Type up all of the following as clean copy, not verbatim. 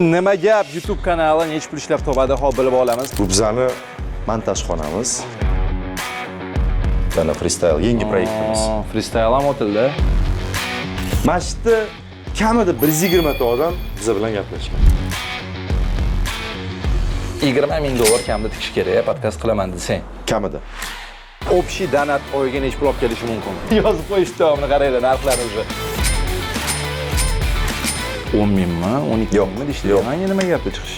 Nima gap YouTube kanali nech pul ishlab topadi, hop bilib olamiz. Bu bizani montaj xonamiz. Mana freestyle yangi proyektimiz. Freestyle ham o'tildi. Mashqda kamida 120 ta odam biz bilan gaplashgan. $20,000 kamida tikish kerak, podkast qilaman desang. Kamida. Общий donat oyiga nech pul olib kelishi mumkin? Yozib qo'yishdi, uni qaranglar, narxlarni уже. 10 mingmi, 12 mingmi deyishdi. Menga nima gapda chiqish?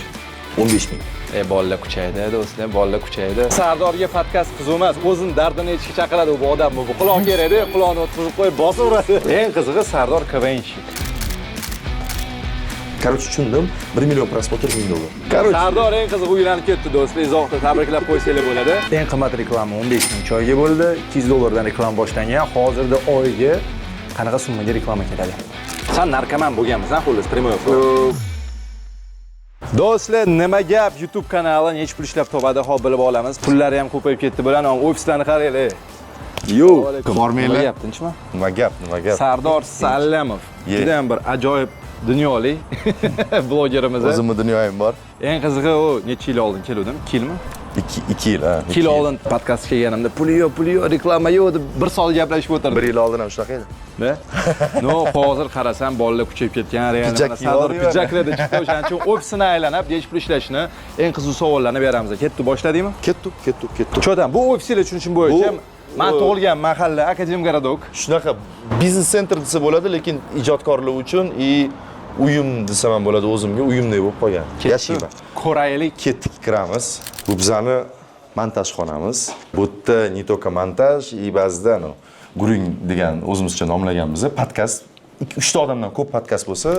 15 ming. Bolalar kuchaydi, do'stlar, bolalar kuchaydi. Sardorga podkast qiziq emas, o'zini dardini aytishga chaqiradi bu odam. Bu quloq kerak-da, quloqni o'tkazib qo'yib bosaveradi. Eng qizig'i Sardor KVNщик. Короче, tushundim. 1 million prosmotr $1000. Короче, Sardor eng qizig'i uylanib ketdi, do'stlar. Izohda tabriklab qo'ysanglar bo'ladi. Eng qimmat reklama 15 ming choyga bo'ldi. $200 dan reklama boshlangan. Hozirda oyiga qanaqa summaga reklama ketadi? Sen narkoman bo'lganmisan, xullas, primoy efir. Do'stlar, nima gap YouTube kanali nech pul ishlab topadi, hop bilib olamiz. Pullari ham ko'payib ketdi bilan, ofislarni qaranglar. Yo'q, Nima gap, tinchmi? Nima gap? Sardor Sallamov. Juda ham bir ajoyib dunyolik blogerimiz. O'zimning dunyoyim bor. Eng qizig'i u necha yil oldin keldim? 2 yilmi? 2 yil, ha. 2 yil oldin podkastga kelganimda puli yo'q, reklama yo'q deb bir soat gaplashib o'tirdik. 1 yil oldin ham shunaqa edi. Da? No, hozir qarasam bolalar kuchayib ketgan, real Sardor pijaklarda chiqdi, o'shaning uchun ofisini aylanib, nech pul ishlashni, eng qiziq savollarni beramiz. Ketdi, boshladingmi? Ketdi. Cho'dan, bu ofislar tushunishim bo'yicha men tug'ilgan mahalla Akademgarodok. Shunaqa biznes center desa bo'ladi, lekin ijodkorlar uchun uyim desam ham bo'ladi, o'zimga uyimdek bo'lib qolgan. Yashayman. Ko'raylik, Ketdik, kiramiz. Bu bizani montaj xonamiz. Bu yerda не только montaj, ba'zida guring degan o'zimizcha nomlaganmiz. Podkast 3 ta odamdan ko'p podkast bo'lsa,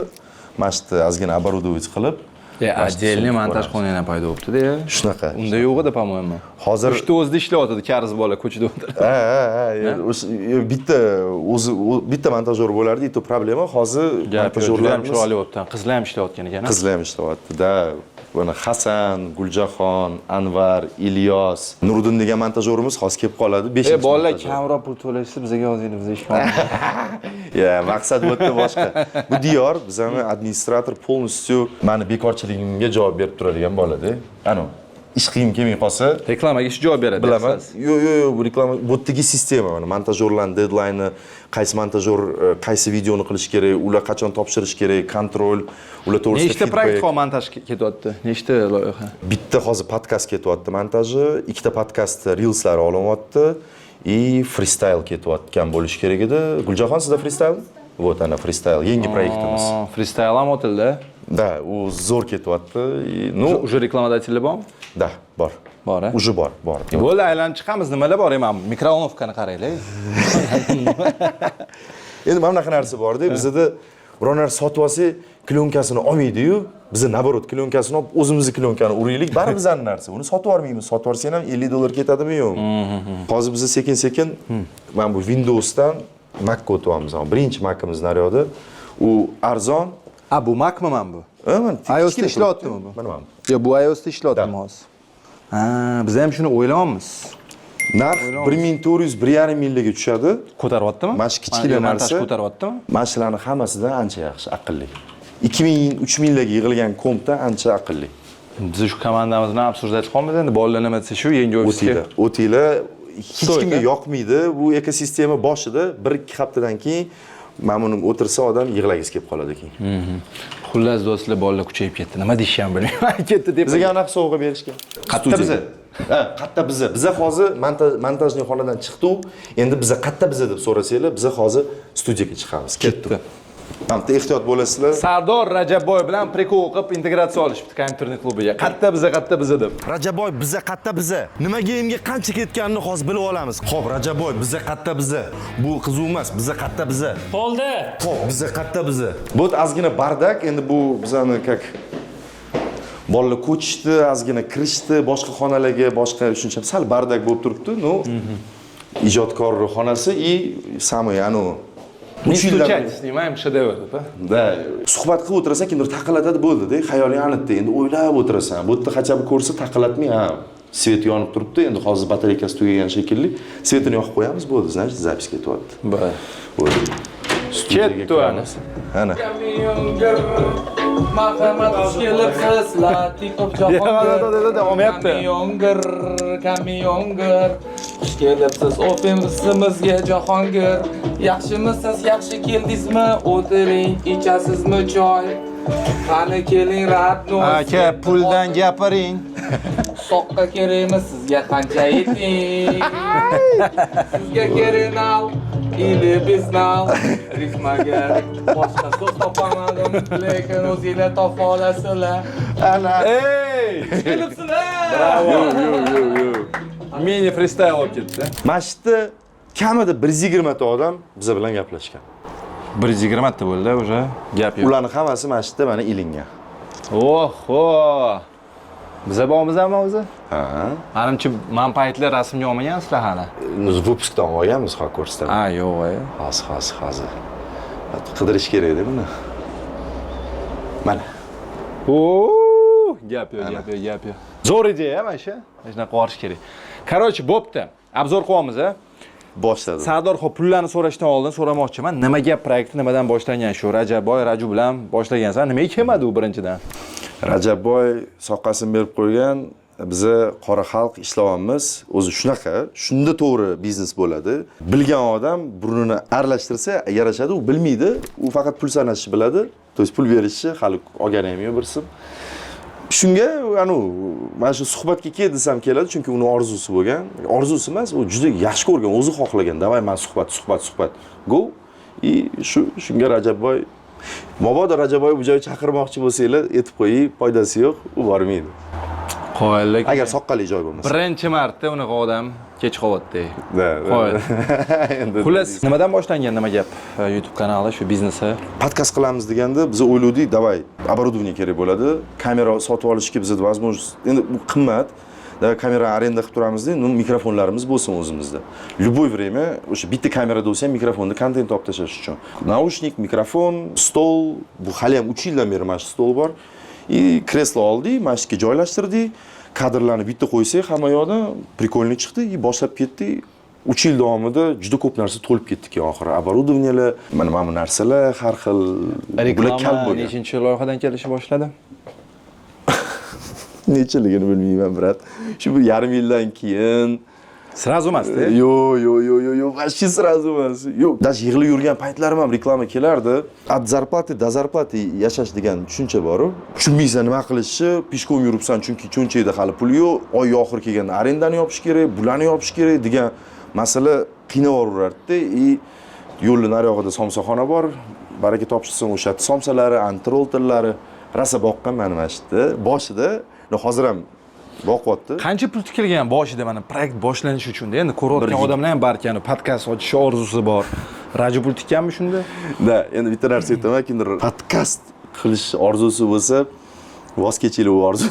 mana shu ozgina оборудовать qilib, отдельный montaj xonasi ham paydo bo'libdi-da. Shunaqa. Unda yo'q edi, по-моему. Hozir 3 ta o'zida ishlayotdi, kariz bola ko'chada o'tirib. bitta montajyor bo'lardi, to problema. Hozir montajyorlarimiz chiroyli bo'libdi. Qizlar ham ishlayotgan ekan. Qizlar ham ishlayapti-da. Buni Hasan, Guljaxon, Anvar, Ilyos, Nuriddin degan montajyorimiz hozir kelib qoladi. 5-chi. Bolalar kamroq pul to'lashsa bizga yozinglar, biz ish qilamiz. Ya, maqsad bu yerda boshqa. Bu diyor bizani administrator polностью meni bekorchiligimga javob berib turadigan bo'ladi. Ana, ish qiyin kelmay qolsa, reklamaga ish javob beradi. Bilaman. Yo'q, bu reklama bu yerdagi sistema, mana montajyorlarning deadline, qaysi montajyor qaysi videoni qilish kerak, ular qachon topshirish kerak, kontrol, ular to'g'risida. Nechta proyekt montaj ketyapti? Nechta loyiha? Bitta hozir podkast ketyapti montaji, ikkita podkast reelslari olinyapti, freestyle ketyapgan bo'lish kerak edi. Guljaxon, sizda freestyle? Вот ana freestyle, yangi proyektimiz. Freestyle ham o'tildi. Da, u zo'r ketyapti. Уже reklamodatellar bormi? Da, bor. Bor. Уже bor. Bo'ldi, aylanib chiqamiz. Nimalar bor? Mana mikrofonovkani qaranglar. Endi mana bunaqa narsa bor-da, bizda biror narsa sotib olsa, klyonkasini olmaydi-yu, biz naborot klyonkasini olib o'zimizning klyonkani uraylik, bari bizning narsa. Uni sotib olmaymiz. Sotib olsang ham $50 ketadimi yo'q? Hozir biz sekin-sekin mana bu Windowsdan Macga o'tyapmiz. Birinchi Macimiz naryoqda. U arzon. Bu Macmi mana bu? Mana iOSda ishlayaptimi bu? Mana. Yo'q, bu iOSda ishlayaptimi hozir? Biz ham shuni o'ylayapmiz. Narx 1400-1,5 mingga tushadi. Ko'taryaptimi? Mana shu kichkina narsa ko'taryaptimi? Mana shularning hammasidan ancha yaxshi, aqlli. 2000-3 minglarga yig'ilgan kompdan ancha aqlli. Biz shu komandamizni absurdat qilamiz endi, bolalar nima desa shu yangi ofisga. O'tinglar, hech kimga yoqmaydi. Bu ekosistema boshida 1-2 haftadan keyin mana buni o'tirsa odam yig'lagisi kelib qoladi keyin. Xullas do'stlar, bolalar kuchayib ketdi. Nima deyishni ham bilmayman. Ketdi deb. Bizga anaqa sovg'a berishgan. Qatta biza. Qatta biza. Biza hozir montajniy xonadan chiqdi. Endi biza qatta biza deb so'rasanglar, biza hozir studiyaga chiqamiz. Ketdi. Hamda ehtiyot bo'lasizlar. Sardor Rajabboy bilan prikol qilib integratsiya olishibdi internet klubiga. Qatta biza deb. Rajabboy biza qatta biza. Nima geyimga qancha ketganini hozir bilib olamiz. Xo'p, Rajabboy biza qatta biza. Bu qiziq emas, biza qatta biza. Bo'ldi. Xo'p, biza qatta biza. Bu ozgina bardak, endi bu bizani как bolalar ko'chishdi, ozgina kirishdi, boshqa xonalarga, boshqa shuncha sal bardak bo'lib turibdi. Ijodkor xonasi самый Snimaем shedevr, da, suhbat qilib o'tirasan, kimdir taqillatadi bo'ldi-da, xayoling anitda. Endi o'ylab o'tirasan. Bu yerda hech bir ko'rsa taqillatmay, svet yonib turibdi. Endi hozir batareykasi tugagan shekilli, svetini yoqib qo'yamiz, bo'ldi, значит, запись ketyapti. Bo'ldi. Ketdi. Ana. Marhamat xush kelibsizlar, tiqib jahongir. Olmayapti. Kamyongir. Xush kelibsiz ofisimizga Jahongir. Yaxshimisiz, yaxshi keldingizmi? O'tiring, ichasizmi choy? Qani keling, radno. Aka, puldan gapiring. Soqqa kerakmi sizga qancha yeting? Sizga kerak nav, ili biznal. Ritmaga boshqa so'z topolmadim, lekin o'zinglar topa olasizlar. Ana. Ey! Kelibsizlar. Bravo. Yo. Mini freestyle olib ketdi. Mashitda kamida 120 ta odam biz bilan gaplashgan. 120 ta bo'ldi o'sha. Gap yo'q. Ularning hammasi mashitda mana ilingan. Oho! Biza bormizmi o'zi? Ha. Menimcha, men paytlar rasmga olmagansizlar hali. Biz выпускdan olganmiz konkursdan. Ha, yo'q, ey. Hozir. Qidirish kerak-da buni. Mana. Oo! Gap yo'q. Zo'r ideya mana shu. Hech naqa qorish kerak. Короче, bo'pti. Obzor qilyapmiz, a? Boshladi. Sardor xo'p, pullarni so'rashdan oldin so'ramoqchiman. Nima gap proyekti nimadan boshlangan shu? Raju bilan boshlagansan. Nimaga kelmadi u birinchidan? Rajabboy soqqasini berib qo'ygan. Biza qora xalq ishlayapmiz. O'zi shunaqa, shunda to'g'ri biznes bo'ladi. Bilgan odam burnini aralashtirsa yarashadi, u bilmaydi. U faqat pul sanashni biladi. То есть pul berishni hali olgani ham yo'q birsim. Shunga, mana shu suhbatga kel desam keladi, chunki uni orzusi bo'lgan. Orzusi emas, u juda yaxshi ko'rgan, o'zi xohlagan. Davay, men suhbat. Go. Shunga Rajabboy Mabodo Rajabboy bu joyga chaqirmoqchi bo'lsanglar, aytib qo'ying, foydasi yo'q, u bormaydi. Qo'yillik. Agar soqqali joy bo'lmasa. Birinchi marta unaqa odam kech qo'yatdi. Qo'yil. Xullas, nimadan boshlangan nima gap? YouTube kanali, shu biznesi. Podkast qilamiz deganda biz o'yladik, davay, оборудование kerak bo'ladi. Kamera sotib olishga bizda возможность. Endi bu qimmat. Kamera arenda qilib turamiz-da, mikrofonlarimiz bo'lsin o'zimizda. Любое время o'sha bitta kamerada bo'lsa ham mikrofonda kontent olib tashlash uchun. Naushnik, mikrofon, stol, bu hali ham 3 yildan beri mana shu stol bor. Kreslo oldik, mana shu yerga joylashtirdik. Kadrlarni bitta qo'ysak, hamma yoqda приkolniy chiqdi, boshlab ketdik. 3 yil davomida juda ko'p narsa to'lib ketdik oxiri. Оборудованиеlar, mana bu narsalar, har xil bular kal bo'lgan. Nechinchi loyihadan kelishni boshladi? Nechiligini bilmayman, brat. Shu bir yarim yildan keyin srazu emas-da. Yo'q, вообще srazu emas. Yo'q, даже yig'ilib yurgan paytlarim ham reklama kelardi. От зарплаты до зарплаты yashash degan tushuncha bor-ku. Tushunmaysan nima qilishni, pishkom yuribsan, chunki cho'nchakda hali pul yo'q. Oy oxir kelganda arendani yopish kerak, bularni yopish kerak degan masala qiynavaveradi-da. Yo'lning nariyog'ida somsaxona bor. Baraka topishsin o'sha somsalari, antroltillari rasa boqqan mana mashitda. Boshida hozir ham boqyapti. Qancha pul tikilgan boshida mana proyekt boshlanishi uchun-da. Endi ko'rayotgan odamlar ham barkani podkast ochish orzusi bor. Raju pul tikkanmi shunda? Da, endi bitta narsa aytaman, kimdir podkast qilish orzusi bo'lsa, voz kechinglar u orzu.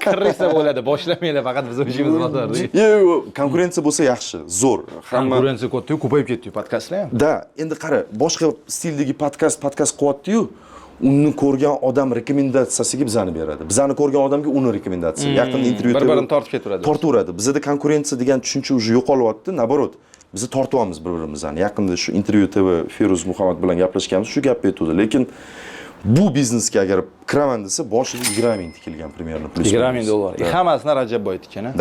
Kirrisa bo'ladi, boshlamanglar, faqat biz o'shimiz bosardik. Yo'q, konkurensiya bo'lsa yaxshi, zo'r. Konkurensiya katta, ko'payib ketdi podkastlar ham. Da, endi qara, boshqa stildagi podkast qilyapti-yu. Uni ko'rgan odam rekomendatsiyasiga bizani beradi. Bizani ko'rgan odamga uni rekomendatsiya. Yaqin intervyuda bir-birini tortib ketaveradi. Tortaveradi. Bizda konkurensiya degan tushuncha уже yo'qolyapti. Naborot, biz tortyapmiz bir-birimizni. Yaqinda shu intervyu TV Feruz Muhammad bilan gaplashganmiz, shu gapni aytdi. Lekin bu biznesga agar kiraman desa, boshida 20 ming tikilgan примерно plus. 20 ming dollar. Hammasini Rajabboy tikkan, a?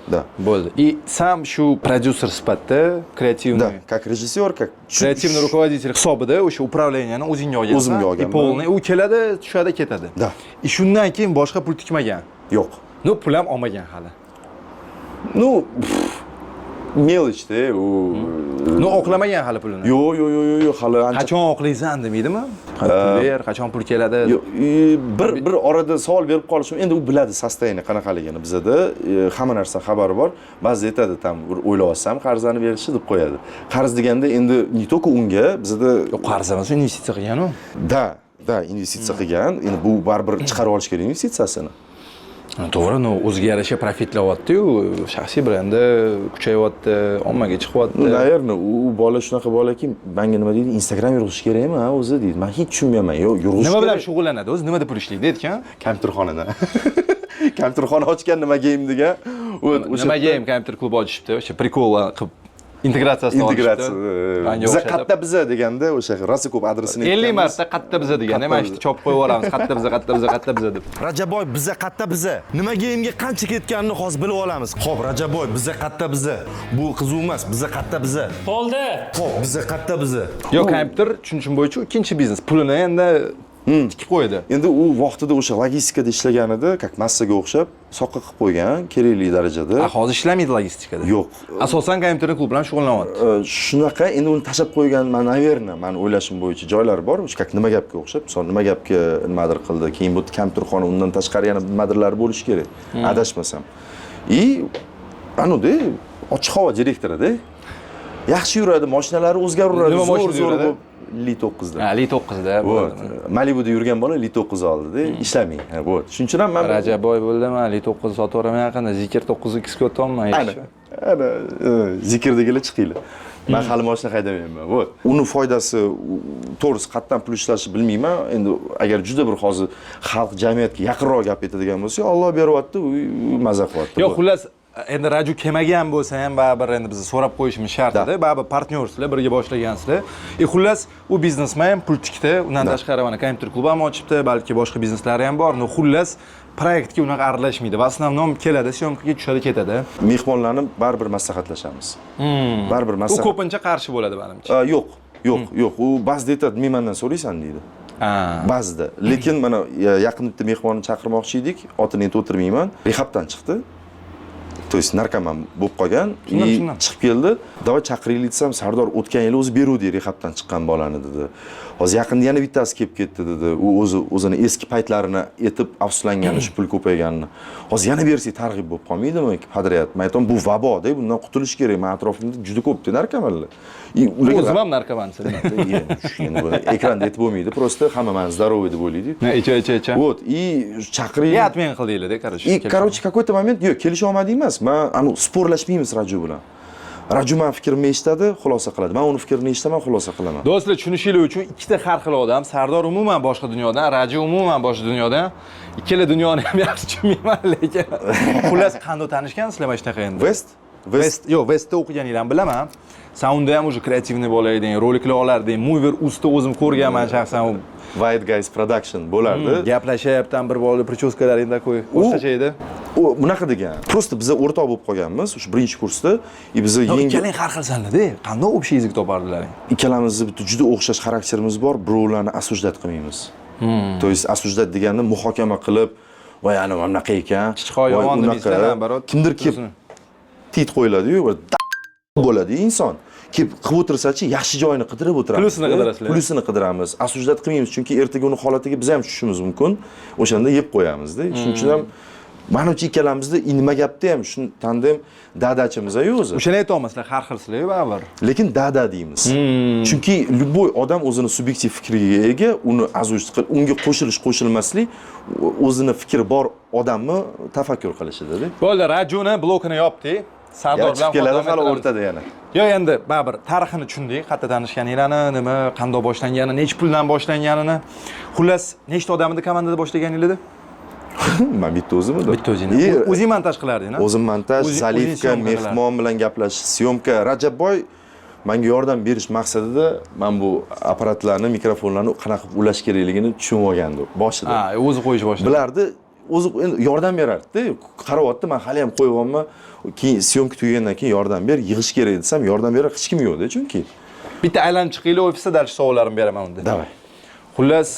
Да. Bo'ldi. И сам shu prodyuser sifatida kreativniy. Да, как режиссер, как kreativniy rukovodитель hisobida o'sha upravleniyani o'zingga olgansan. O'zimga olganman. Polniy u keladi, tushadi, ketadi. Да. И shundan keyin boshqa pul tikmagan. Yo'q. No, pul ham olmagan hali. Ну, mелочь-da u. No, oqlamagan hali pulini. Yo'q, hali ancha. Qachon oqlaysan demaydimi? Qachon pul keladi? Bir orada savol berib qolishim, endi u biladi sostoyini qanaqaligini bizada, hamma narsa xabari bor. Ba'zi aytadi, tam o'ylab olsam qarzani berishni deb qo'yadi. Qarz deganda endi не только unga, bizada qarz emas, investitsiya qilgan-ku. Da, investitsiya qilgan. Endi bu baribir chiqarib olish kerak investitsiyasini. To'g'ri, o'ziga yarasha profitlayapti-yu, shaxsiy brendi kuchayyapti, ommaga chiqyapti. Naверное, u bola shunaqa bolaki, menga nima deydi, Instagram yurg'ish kerakmi, o'zi deydi. Men hech tushunmayman. Yo'q, yurg'ish. Nima bilan shug'ullanadi? O'zi nimada pul ishlaydi aytgan? Kompyuterxonada. Kompyuterxona ochgan nima game degan. Nima game kompyuter klub ochishibdi, o'sha prikol qilib integratsiyasi integratsiya. Biza qatta biza deganda o'sha rosa ko'p adresini 50 marta qatta biza degan, mana ishni chopib qo'yib yuboramiz. Qatta biza deb. Rajaboy biza qatta biza. Nimaga emga qancha ketganini hozir bilib olamiz. Xo'p, Rajaboy biza qatta biza. Bu qiziq emas, biza qatta biza. Bo'ldi. Xo'p, biza qatta biza. Yo'q, kompyuter tushunishim bo'yicha ikkinchi biznes. Pulini endi tikib qo'ydi. Endi u vaqtida o'sha logistikada ishlaganida, как massaga o'xshab, soqqa qilib qo'ygan, kerakli darajada. Hozir ishlamaydi logistikada. Yo'q. Asosan kompyuterni klub bilan shug'ullanyapti. Shunaqa, endi uni tashab qo'ygan, naverna, men o'ylashim bo'yicha joylari bor. O'sha как nima gapga o'xshab, misol nima gapga nimadir qildi, keyin bu kompyuterxona undan tashqari yana nimadirlar bo'lishi kerak. Adashmasam. Anuda ochiq havo direktorida. Yaxshi yuradi, mashinalari o'zgaraveradi. Nima mashina yuradi? Li-9 da. Ha, Li-9 da. Malibuda yurgan bola Li-9 oldida, ishlamay. Ha, bo'ldi. Shuning uchun ham men Rajaboy bo'ldimi, Li-9 sotib yuboraman yaqinda, Zikr 9X ko'tolman hech. Ana, Zikrdagilar chiqinglar. Men hali mashina haydamayman. Bo'ldi. Uni foydasi to'g'risi qayerdan pul ishlashni bilmayman. Endi agar juda bir hozir xalq jamiyatga yaqinroq gap aytadigan bo'lsa, Alloh beryapti, u maza qilyapti. Yo'q, xullas endi Raju kelmagan bo'lsa ham baribir endi biz so'rab qo'yishimiz shart edi. Baribir partnyorsizlar, birga boshlagansizlar. Xullas u biznesmen pul tikdi, undan tashqari mana kompyuter klubi ham ochibdi, balki boshqa bizneslari ham bor. Xullas proyektga unaqa aralashmaydi. Va основном keladi, syomkaga tushadi, ketadi. Mehmonlarni baribir maslahatlashamiz. Baribir U maslahat. ko'pincha qarshi bo'ladi menimcha. Yo'q. U ba'zida aytadi, "Men mendan so'raysan" deydi. Ba'zida. Lekin mana yaqin bitta mehmonni chaqirmoqchi edik, otini endi o'tirmayman. Rehabdan chiqdi. То есть narkoman bo'lib qolgan, chiqib keldi. Davay chaqiraylik desam, Sardor o'tgan yili o'zi beruvdi rehabdan chiqqan bolani dedi. Hozir yaqinda yana bittasi kelib ketdi dedi. U o'zini eski paytlarini aytib afsuslangani, shu pul ko'payganini. Hozir yana bersak targ'ib bo'lib qolmaydimi? Padriyat. Men aytaman, bu vabo-da, bundan qutulish kerak. Men atrofimda juda ko'p narkomanlar. O'zim ham narkomansiz. Endi bu ekranda aytib bo'lmaydi. Prosta hamma men здоровый deb o'ylaydi. Icha. Вот, и chaqiraylik. Yatmen qildinglar-da, короче. И, короче, какой-то момент, yo'q, kelisha olmadik emas. Men sporlashmaymiz Raju bilan. Raju men fikrimni eshitadi, xulosa qiladi. Men uni fikrini eshitaman, xulosa qilaman. Do'stlar, tushunishinglar uchun ikkita har xil odam, Sardor umuman boshqa dunyodan, Raju umuman boshqa dunyodan. Ikkala dunyoni ham yaxshi tushunmayman, lekin xullas qanday tanishgansizlar mana shunaqa endi? Westda o'qiganinglarni bilaman. Soundda ham o'sha kreativniy bola eding, roliklar olarding, mover usta o'zim ko'rganman shaxsan. White Guys Production bo'lardi. Gaplashyapti, bir bola prichoskalaringda qo'y. Boshqacha edi. U bunaqa degan. Prosta biz o'rtoq bo'lib qolganmiz, o'sha birinchi kursda. Biz ikkalang har xilsanlar-da. Qanday общий язык topardilaring? Ikkalamizni bitta juda o'xshash xarakterimiz bor, birovlarni осуждать qilmaymiz. То есть осуждать degani muhokama qilib, voy ana bunaqa ekan. Chiqoy yomon demaysan, barot. Kimdir kelib tit qo'yiladi-yu, bo'ladi inson. Kelib qilib o'tirsa-chi, yaxshi joyini qidirib o'tiramiz. Plusini qidirasizlar. Plusini qidiramiz. Осуждать qilmaymiz, chunki ertaga uni holatiga biz ham tushishimiz mumkin. O'shanda yeb qo'yamiz-da. Shuning uchun ham menimcha ikkalamizda nima gapda ham shuni tandim dadachimiz-a o'zi. O'shani aytolmaslar, har xilsizlar baribir. Lekin dada deymiz. Chunki любой odam o'zini subyektiv fikriga ega, uni azush qilib, unga qo'shilmaslik o'zini fikri bor odamni tafakkur qilishida-da. Bo'ldi, Rajuni blokini yopdi. Sardor bilan keladi hali o'rtada yana. Yo'q, endi baribir tarixini tushundik, qayerda tanishganinglarni, nima, qanday boshlanganini, nechta puldan boshlanganini. Xullas, nechta odamni komandada boshlaganinglar-da? Men bitta o'zimmi? Bitta o'zing. O'zing montaj qilarding-a? O'zim montaj, zalivka, mehmon bilan gaplash, syomka. Rajabboy menga yordam berish maqsadida men bu apparatlarni, mikrofonlarni qanaqa ulash kerakligini tushunib olgandi boshida. Ha, o'zi qo'yish boshladi. Bilardi, o'zi endi yordam berardi-da. Qarayapti, men hali ham qo'yganman. Keyin syomka tugagandan keyin yordam ber, yig'ish kerak desam, yordam berar hech kim yo'q-da, chunki. Bitta aylanib chiqinglar ofisda dars savollarimni beraman unda. Davay. Xullas,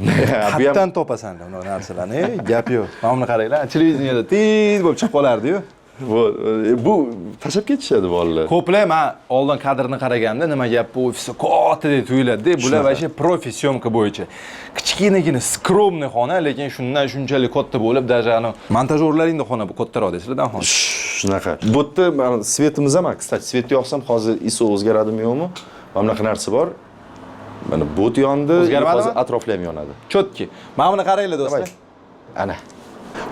qayerdan topasanlar bu narsalarni? Gap yo'q. Mana buni qaranglar, televizorda tez bo'lib chiqib qolardi-yu. Bu tashab ketishadi bolalar. Ko'plar men oldin kadrni qaraganda nima gap bu ofisda katta deb tuyuladi-da. Bular vashe profi syomka bo'yicha. Kichkinagina skromniy xona, lekin shundan shunchalik katta bo'lib, даже montajyorlaringda xona bu kattaroq deysizlar-da xona. Shunaqa. Bu yerda svetimiz ham, kстати, svetni yoqsam hozir ISO o'zgaradimi yo'qmi? Mana bunaqa narsa bor. Mana bot yondi, hozir atrofli ham yonadi. Chotki. Mana buni qaranglar do'stlar. Ana.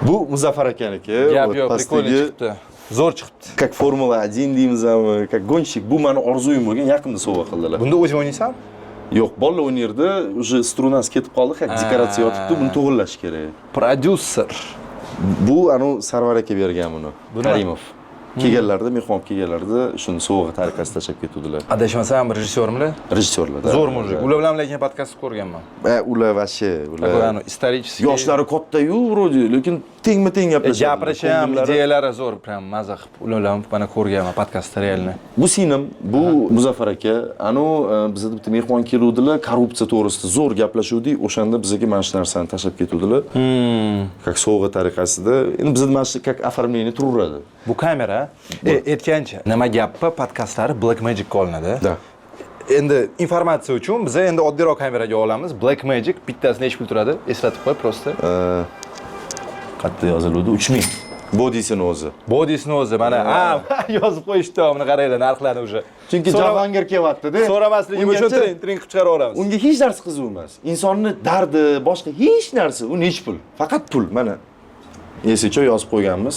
Bu Muzaffar akaniki, gap yo'q, prikolni chiqibdi. Zo'r chiqibdi. Как Formula 1 deymizmi, как гонщик. Bu meni orzuyim bo'lgan, yaqinda sovg'a qildilar. Bunda o'zing o'ynaysanmi? Yo'q, bolalar o'ynaydi, уже strunasi ketib qoldi, как dekoratsiya yotibdi, buni to'g'irlash kerak. Prodyuser. Bu anu Sarvar aka bergan buni. Karimov. kelganlarida, mehmon kelganlarida shuni sovg'a tariqasida tashlab ketuvdilar. Adashmasam rejissyormilar. Rejissyorlar. Zo'r mujik. Ular bilan lekin podkast ko'rganman. Ular вообще, ular исторический. yoshlari katta-yu, вроде, lekin tengma-teng gaplashadi. Gapirishi ham, ideyalari zo'r, prям maza qilib. Ular bilan mana ko'rganman podkastda realni. Bu singlim, bu Muzaffar aka, bizda bitta mehmon keluvdilar, korrupsiya to'g'risida zo'r gaplashuvdik. O'shanda bizga mana shu narsani tashlab ketuvdilar. Как sovg'a tariqasida. Endi bizda mana shu как оформление turaveradi. Bu kamera aytgancha nima gapni podkastlari Blackmagic olinadi. Da. Endi informatsiya uchun biz endi oddiyroq kameraga olamiz. Blackmagic bittasi necha pul turadi? Eslatib qo'y, prosta. Qayerda yoziladi? 3000. Bodisini o'zi. Bodisini o'zi mana yozib qo'yishdi, buni qaranglar, narxlarni уже. Chunki Jahongir kelyapti-da. So'ramasligim uchun tring qilib chiqaraveramiz. Unga hech narsa qiziq emas. Insonni dardi, boshqa hech narsa, u nech pul. Faqat pul, mana. Esicha yozib qo'yganmiz.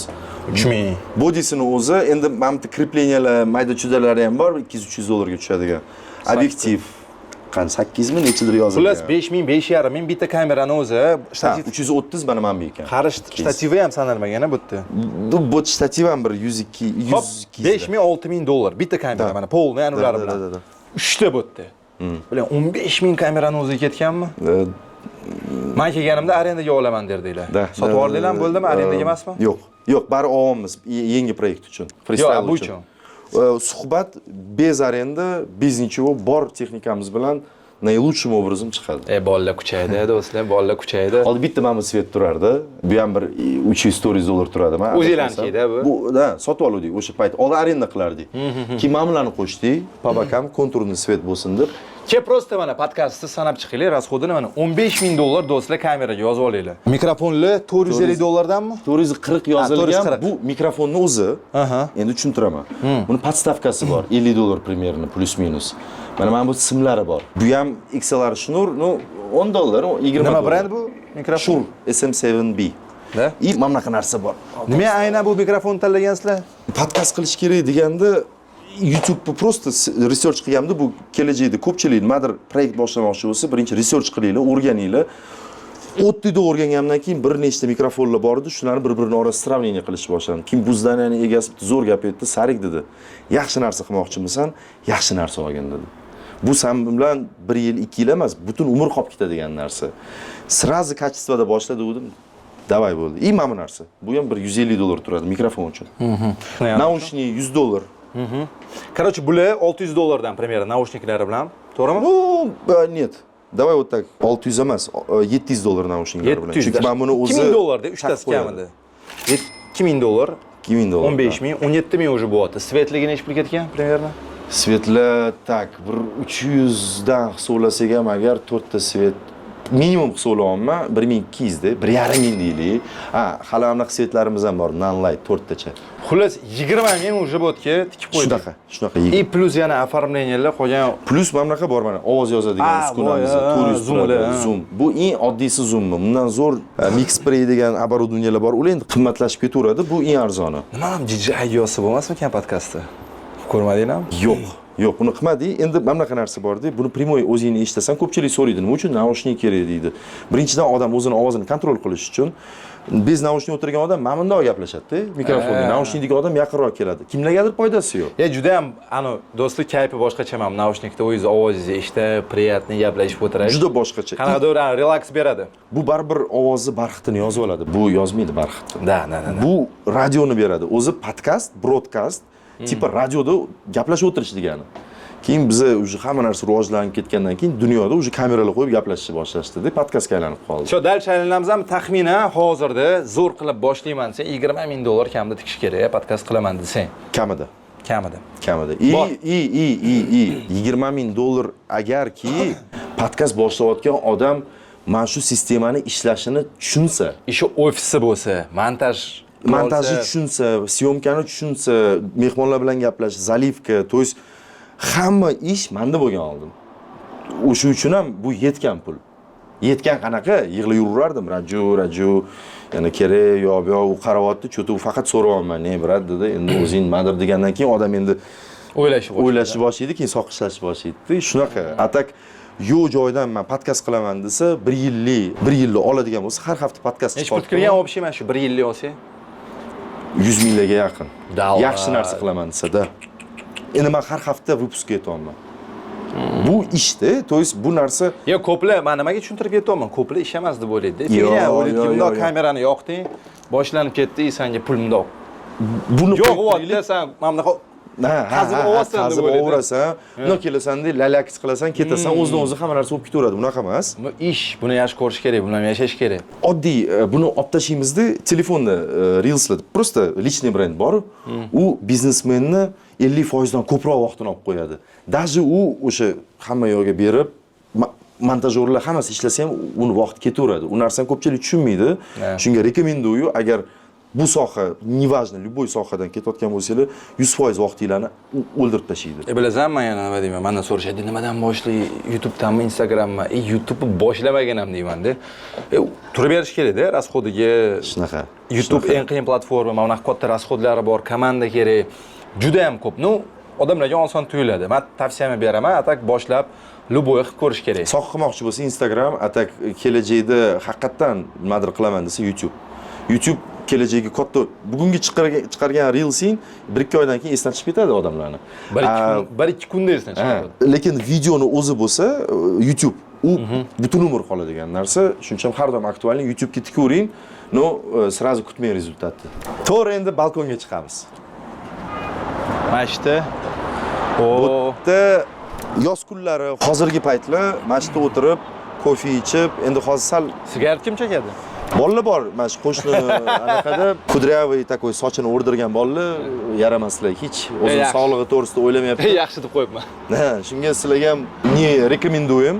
3000. Bodisini o'zi, endi mana bu kreplenyalar, mayda-chudalari ham bor, 200-300 dollarga tushadigan. Obyektiv qan 8 mi nechidir yozilgan. Xullas 5000, 5000 bitta kamerani o'zi, shtativ 330 mana mana bu ekan. Qarish shtativi ham sanalmagan bu yerda. Bu shtativ ham bir 102, 102. 5000, 6000 dollar bitta kamera, mana polni anulari bilan. 3 ta bu yerda. Bilan 15000 kamerani o'ziga ketganmi? Men kelganimda arendaga olaman derdinglar. Sotib oldinglarmi, bo'ldimi? Arendaga emasmi? Yo'q. Yo'q, bari olamiz yangi proyekt uchun. Freestyle uchun. Suhbat bez arenda, bez nichего bor texnikamiz bilan наилучшим образом chiqadi. Bolalar kuchaydi, do'stlar, bolalar kuchaydi. Hozir bitta mana bu svet turardi. Bu ham bir 300 dollar turadi. Men o'zinglarnikida bu. Bu da sotib oldik o'sha payt. Oldin arenda qilardik. Keyin mana bularni qo'shdik. Pabakam konturni svet bo'lsin deb. Ke prosta mana podkastni sanab chiqinglar, rasxodini mana 15000 dollar do'stlar kameraga yozib olinglar. Mikrofonlar 450 dollardanmi? 440 yozilgan. Bu mikrofonni o'zi. Endi tushuntiraman. Buni podstavkasi bor, 50 dollar примерно, plus minus. Mana bu simlari bor. Bu ham XLR shnur, 10 dollar, 20 dollar. Nima brend bu? Mikrofon Shure SM7B. Da? Mana bunaqa narsa bor. Nima aynan bu mikrofonni tanlagansizlar? Podkast qilish kerak deganda YouTube'ni prosta research qilganimda bu kelajakda ko'pchilik nimadir proyekt boshlamoqchi bo'lsa, birinchi research qilinglar, o'rganinglar. O'tdida o'rgangandan keyin bir nechta mikrofonlar bor edi, shularni bir-birini orasida sravnение qilishni boshladim. Kim bu zdaniyani egasi zo'r gap aytdi, Sarik dedi. Yaxshi narsa qilmoqchimisan, yaxshi narsa olgin dedi. Bu sen bilan 1 yil, 2 yil emas, butun umr qolib ketadigan narsa. Srazi kачествоda boshladi dedim. Davay bo'ldi. Mana bu narsa. Bu ham bir 150 dollar turadi mikrofon uchun. Naushnik 100 dollar. Короче, bular 600 dollardan примерно naushniklari bilan, to'g'rimi? Ну, нет. Давай вот так. 600 emas, 700 dollar naushniklari bilan. Chunki men buni o'zi 2000 dollarda 3 tasi kamida. 2000 dollar, 2000 dollar. 15000, 17000 уже bo'lyapti. Svetligi necha pul ketgan примерно? Svetlar tak, bir 300 dan hisoblasak ham agar 4 ta svet minimum hisoblayapman, 1200 da, 1500 deylik. Hali anaqa svetlarimiz ham bor, non-light 4 tacha. Xullas 20000 уже bo'tga tikib qo'ydik. Shunaqa. И плюс yana оформлениyalar qolgan. Plus mana bunaqa bor mana, ovoz yozadigan uskunamiz, zoom. Bu eng oddiysi zoommi. Bundan zo'r Mixspray degan оборудованиялар bor. Ular endi qimmatlashib ketaveradi, bu eng arzoni. Nima ham DJI yo'si bo'lmasmikan podkastda? Ko'rmadinglarmi? Yo'q, buni qilmadik. Endi mana bunaqa narsa bor-da. Buni primoy o'zingni eshitasan, ko'pchilik so'raydi, nima uchun naushnik kerak deydi. Birinchidan odam o'zini ovozini kontrol qilish uchun biz naushnik o'tirgan odam mana bundoq gaplashadi-da, mikrofonga. Naushnikdagi odam yaqinroq keladi. Kimlargadir foydasi yo'q. Juda ham do'stlik kayfi boshqacha ham naushnikda o'zingiz ovozingizni eshitib, приятный gaplashib o'tirasiz. Juda boshqacha. Qanaqadir relaks beradi. Bu baribir ovozni barxitini yozib oladi. Bu yozmaydi barxitni. Da. Bu radioni beradi. O'zi podkast, broadcast tipa radioda gaplashib o'tirish degani. Keyin biz уже hamma narsa rivojlanib ketgandan keyin dunyoda уже kameralar qo'yib gaplashishni boshlashdi-da, podkastga aylanib qoldi. Shu dal chalinamiz ham taxminan hozirda zo'r qilib boshlayman desang 20000 dollar kamida tikish kerak, podkast qilaman desang. Kamida. 20000 dollar agarki podkast boshlayotgan odam mana shu sistemani ishlashini tushunsa, ishi ofisi bo'lsa, montajni tushunsa, syomkani tushunsa, mehmonlar bilan gaplashish, zalivka, to есть hamma ish menda bo'lgan oldin. O'sha uchun ham bu yetgan pul. Yetgan qanaqa? Yig'lab yuraverdim, radio, yana kerak, yo'q, u qaravotni, cho'ta u faqat so'rayapman, "Ne, brat?" dedi. Endi o'zing nimadir degandan keyin odam endi o'ylashni boshlaydi, keyin soqishlashni boshlaydi. Shunaqa. Atak yo'q joydan men podkast qilaman desa, 1 yillik oladigan bo'lsa, har hafta podkast chiqarib. Nechta kirgan общий mana shu 1 yillik olsa? 100 minglarga yaqin. Davlat. Yaxshi narsa qilaman desa-da. Endi men har hafta выпуск etyapman. Bu ishda, to есть bu narsa Yo, ko'plar men nimaga tushuntirib ketyapman? Ko'plar ish emas deb o'ylaydi. Yo'q, Sen o'ylab yo'q, bundoq yo'q. kamerani yoqding, boshlanib ketdi, senga pul mundoq. buni Yo'q, qo'yib o'tda sen mana bunaqa Qazib olasan deb qazib o'ylaydi. olasan, bundoq kelasan-da, lalakis qilasan, ketasan, o'zidan o'zi hamma narsa bo'lib ketaveradi. Bunaqa emas. bu ish, buni yaxshi ko'rish kerak, buni yashash kerak. Oddiy buni olib tashlaymizda telefonda Reels'larda просто личный бренд bor. U biznesmenni 50% dan ko'proq vaqtini olib qo'yadi. Даже u o'sha hamma yo'lga berib montajyorlar hammasi ishlasa ham uni vaqti ketaveradi. U narsani ko'pchilik tushunmaydi. Shunga rekomenduyu agar bu soha, неважно, любой sohadan ketayotgan bo'lsanglar, 100% vaqtinglarni o'ldirib tashlaydi. Bilasanmi, yana nima deyman? Mendan so'rashadi, nimadan boshli? YouTube'danmi, Instagrammi? YouTube'ni boshlamagan ham deyman-da. Turib berish kerak-da, rasxodiga. Shunaqa. YouTube eng qiyin platforma, mana bunaqa katta rasxodlari bor, komanda kerak. Juda ham ko'p. No, odamlarga oson tuyuladi. Men tavsiyamni beraman, atak boshlab любой qilib ko'rish kerak. Soha qilmoqchi bo'lsa Instagram, atak kelajakda haqiqatan nimadir qilaman desa YouTube. YouTube kelajagiga katta bugungi chiqargan Reels'ing 1-2 oydan keyin esdan chiqib ketadi odamlarni. 1-2 kunda esdan chiqadi. Lekin videoni o'zi bo'lsa YouTube u butun umr qoladigan narsa. Shuning uchun har doim aktualni YouTube'ga tikavering, no сразу kutmang rezultatni. To'g'ri, endi balkonga chiqamiz. Mashta. Bu yerda yoz kunlari, hozirgi paytlar mashta o'tirib, kofe ichib, endi hozir sal Sigaret kim chekadi? bolalar bor. Mana shu qo'shni anaqada kudryavый takoy sochini o'rdirgan bolalar yaramaslar. Hech o'zim sog'lig'i to'g'risida o'ylamayapti. Yaxshi deb qo'yibman. Ha, shunga sizlarga ham ne rekomenduyim.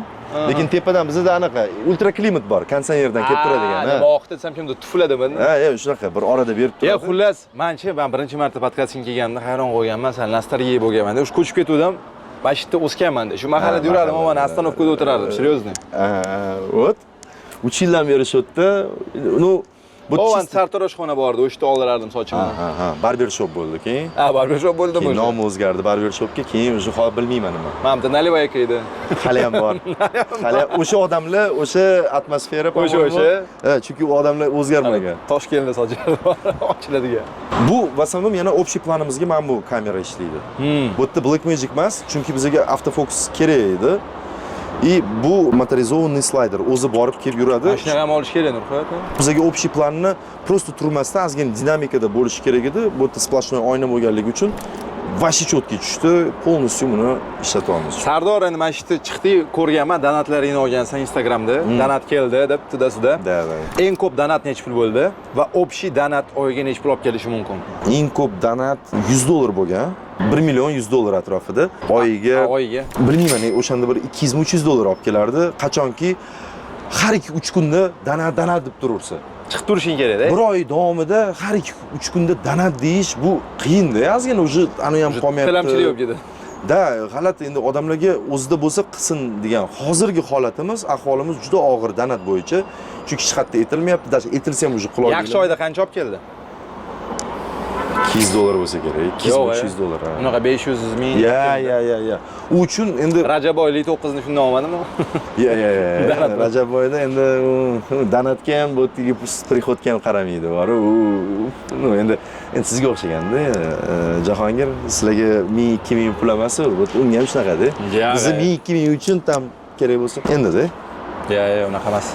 Lekin tepadan bizda anaqa ultra klimat bor, konditsionerdan kelib turadigan. Nima vaqt desam kimdir tufladimi? Ha, shunaqa bir orada berib turadi. Ya xullas, men birinchi marta podkastingga kelganimda hayron qolganman, sen nostalgiya bo'lganman-da. O'sha ko'chib ketdim. Bashitda o'sganman-da. Shu mahallada yurardim, mana ostanovkada o'tirardim, серьезно. Вот. 3 yildan beri shu yerda, ну, bu sartaroshxona bordi, o'shda oldirardim sochimni. Ha, barber shop bo'ldi keyin. Ha, barber shop bo'ldimi? Keyin nomi o'zgardi barber shopga, keyin o'sha hozir bilmayman nima. Mana bitta Nalivoyga edi. Hali ham bor. Hali o'sha odamlar, o'sha atmosfera o'sha. Ha, chunki u odamlar o'zgarmagan. Toshkentda sochlar ochiladigan. Bu в основном yana общий planimizga mana bu kamera ishlaydi. Bu yerda Blackmagic emas, chunki bizga автофокус kerak edi. И bu motorizованный slayder o'zi borib kelib yuradi. Mashinaga ham olish kerak, Nurxo'yat. Bizga общий planni просто turmasdan ozgina dinamikada bo'lishi kerak edi. Bu yerda splashnoy oyna bo'lganligi uchun vashi cho'tga tushdi. Полностью buni ishlatyapmiz. Sardor endi mana shu yerda chiqdi, ko'rganman, donatlaringni olgansan Instagramda. Donat keldi deb tudasida. Da. Eng ko'p donat necha pul bo'ldi va общий donat oyiga necha pul olib kelishi mumkin? Eng ko'p donat $100 bo'lgan. 1 million $100 atrofida. Oyiga bilmayman, o'shanda bir $200-300 olib kelardi. Qachonki har 2-3 kunda donat deb turaversa. Chiqib turishing kerak-da. Bir oy davomida har 2-3 kunda donat deyish bu qiyin-da. Ozgina o'sha ani ham qolmayapti. Tilamchilik bo'lib ketdi. Da, g'alati, endi odamlarga o'zida bo'lsa qilsin degan. Hozirgi holatimiz, ahvolimiz juda og'ir donat bo'yicha. Chunki hech qayerda etilmayapti. Даже etilsa ham o'sha qulay. Yaxshi oyda qancha olib keldi? $200 bo'lsa kerak. $200-300. Unaqa 500 ming. Ya. U uchun endi Rajab oylik 9ni shundan olmadimi? Ya. Rajab oyda endi donatga ham bu tigi prihodga ham qaramaydi, bor. U endi sizga o'xshaganda, Jahongir, sizlarga 1000-2000 ming pul emas, unga ham shunaqada. Bizni 1000-2000 ming uchun tam kerak bo'lsa, endi-da. Ya, unaqa emas.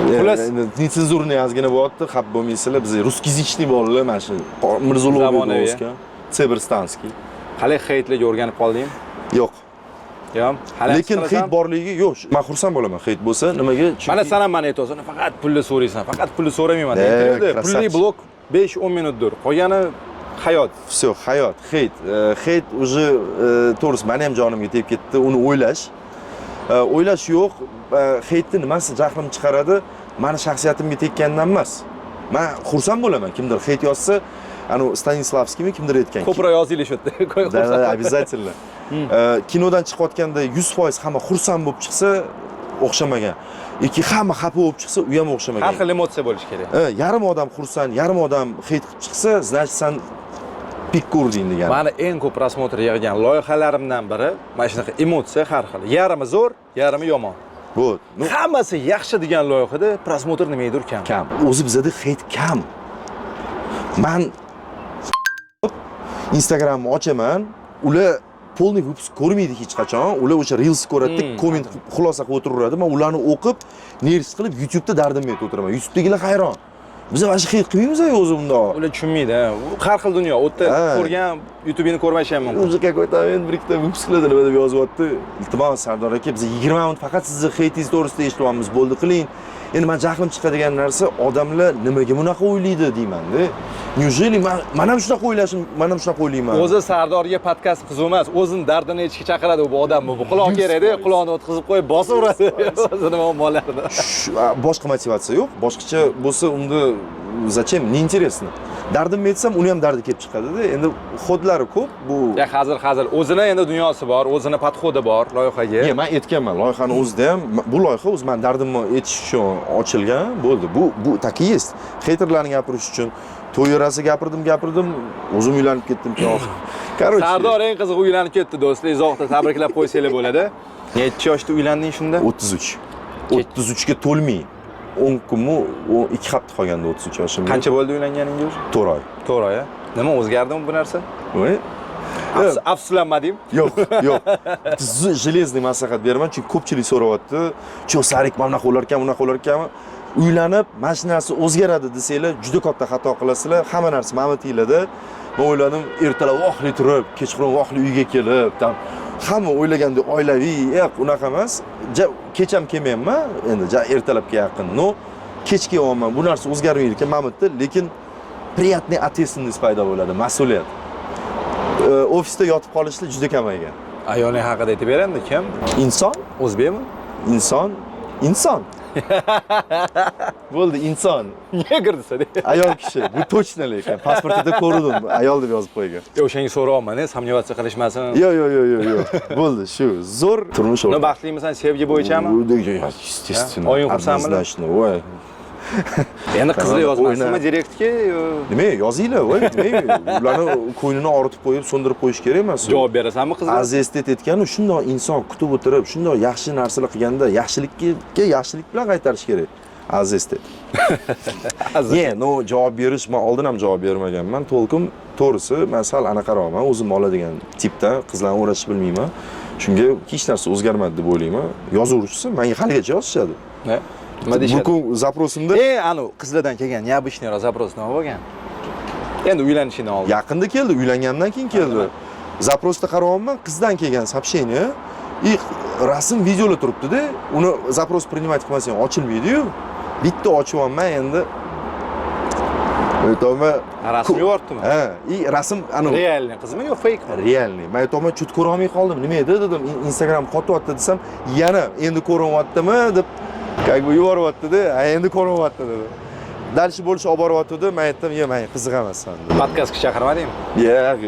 Xullas, netsenzurniy ozgina bo'lyapti, xap bo'lmaysizlar. Biz ruskizичный bolalar, mana shu Mirzo'lovga, Seberstanskiy. Hali heytlarga o'rganib qoldingmi? Yo'q. Yo'q. Lekin heyt borligiga yo'q. Men xursand bo'laman heyt bo'lsa, nimaga? Mana sen ham meni aytaysan, faqat pulni so'raysan. Faqat pulni so'ramayman. Intervyuda pulli blok 5-10 minutdir. Qolgani hayot. Всё, hayot, heyt. Heyt уже to'g'risi meni ham jonimga tegib ketdi, uni o'ylash. O'ylash yo'q. Heytni nimasi jahlim chiqaradi? Meni shaxsiyatimga tekkandan emas. Men xursand bo'laman, kimdir heyt yozsa, anu Stanislavskiymi kimdir aytgan. Ko'proq yozinglar shu yerda. Da, обязательно. Kinodan chiqayotganda 100% hamma xursand bo'lib chiqsa, o'xshamagan. Yoki hamma xafa bo'lib chiqsa, u ham o'xshamagan. Har xil emotsiya bo'lishi kerak. Yarim odam xursand, yarim odam heyt qilib chiqsa, значит san pik ko'rding degan. Meni eng ko'p prosmotr yig'gan loyihalarimdan biri mana shunaqa emotsiya har xil. Yarimi zo'r, yarimi yomon. Bu, hammasi yaxshi degan loyihada prosmotr nimadir kam. O'zi bizda heyt kam. Men Instagramni ochaman, ular polniy выпуск ko'rmaydi hech qachon. Ular o'sha Reels ko'radi, komment xulosa qilib o'tiraveradi. Men ularni o'qib, nervs qilib YouTube'da dardimni aytib o'tiraman. YouTube'dagilar hayron. Biz boshqa hech qilmaymiz-ku o'zi bundoq. Ular tushunmaydi. Har xil dunyo. U yerda ko'rgan YouTube'ini ko'rmayishi ham mumkin. O'zi какой-то men bir ikkita выпускlarda nima deb yozyapti. Iltimos Sardor aka, biz 20 minut faqat sizni heytingiz to'g'risida eshityapmiz, bo'ldi qiling. Endi men jahlim chiqadigan narsa odamlar nimaga bunaqa o'ylaydi deyman-da. Неужели men ham shunaqa o'ylashim, men ham shunaqa o'ylayman. O'zi Sardorga podkast qiziq emas, o'zini dardini aytishga chaqiradi bu odamni. Bu quloq kerak-da, quloqni o'tkazib qo'yib bosaveradi. O'zi nima muammolarida. Boshqa motivatsiya yo'q. Boshqacha bo'lsa unda zачем? Неинтересно. Dardimni aytsam, uni ham dardi kelib chiqadi-da. Endi xodlari ko'p bu. Ya hozir o'zini endi dunyosi bor, o'zini podxodi bor loyihaga. Men aytganman, loyihani o'zida ham bu loyiha o'zi men dardimni aytish uchun ochilgan, bo'ldi. Bu так и есть. Heyterlarni gapirish uchun to'yirasi gapirdim, o'zim uylanib ketdim keyin. Короче, Sardor eng qiziq uylanib ketdi do'stlar, izohda tabriklab qo'ysanglar bo'ladi. Necha yoshda uylanding shunda? 33. 33 ga to'lmay 10 kunmi, 2 hafta qolganda 33 yoshimga. Qancha bo'ldi uylanganingiz? 4 oy. 4 oy. Nima o'zgardimi bu narsa? Voy. Afsuslanmadim. Yo'q. Железный maslahat beraman, chunki ko'pchilik so'rayapti. "Cho Sarik mana bunaqa bo'lar ekan, uylanib, mana shu narsa o'zgaradi desanglar, juda katta xato qilasizlar. Hamma narsa ma'notinglarda. Men o'yladim, ertalab vaqtli turib, kechqurun vaqtli uyga kelib, hamma o'ylagandek oilaviy, unaqa emas. Kecham kelmayman, endi ertalabga yaqin. No, kech kelyapman. Bu narsa o'zgarmaydi ekan Mamutda, lekin приятный ответственность paydo bo'ladi, mas'uliyat. Ofisda yotib qolishlar juda kamaygan. Ayoling haqida aytib berandi, kim? Inson, O'zbekmi? inson. Bo'ldi, inson. Nega kirdisa? Ayol kishi. Bu точно lekin pasportida ko'rdim, ayol deb yozib qo'ygan. O'shanga so'rayapman, samnyovatsiya qilishmasin. Yo'q. Bo'ldi, shu zo'r turmush o'rtog'i. Baxtlimisan, sevgi bo'yichami? Естественно. Oying qilsanmi? Однозначно, voy. Endi qizlar yozmaysizmi direktga? Nima, yozinglar, voy. Ularni ko'nglini og'ritib qo'yib, so'ndirib qo'yish kerak emas. Javob berasanmi qizlar? Azestet aytganu, shundoq inson kutib o'tirib, shundoq yaxshi narsalar qilganda, yaxshilikka yaxshilik bilan qaytarish kerak. Azestet. No, javob berish, men oldin ham javob bermaganman. To'lqin, to'g'risi, men sal anaqaroqman, o'zim oladigan tipdan qizlarni o'rashib bilmayman. Shunga hech narsa o'zgarmadi deb o'ylayman. Yozaverishsa, menga haligacha yozishadi. Ne? Nima deyishadi? Bu zaprosimda anu qizlardan kelgan необычный запрос nima bo'lgan? Endi uylanishingdan oldin. Yaqinda keldi, uylangandan keyin keldi. Zaprosda qarayapman, qizdan kelgan сообщение. Rasm videolar turibdi-da, uni zapros принимать qilmasang ochilmaydi-yu. Bitta ochyapman endi. Aytaman, rasm yuboribdimi? Rasm anu realniy qizmi yo fake mi? Realniy. Men aytaman, chut ko'ra olmay qoldim. Nima edi dedim, Instagram qotyapti desam, yana endi ko'ryaptimi deb как бы yuboryapti-da, endi ko'ryapti dedi. Дальше больше olib boryapti. Men aytdim, men qiziq emasman. Podkastga chaqirmadingmi? Yo'q,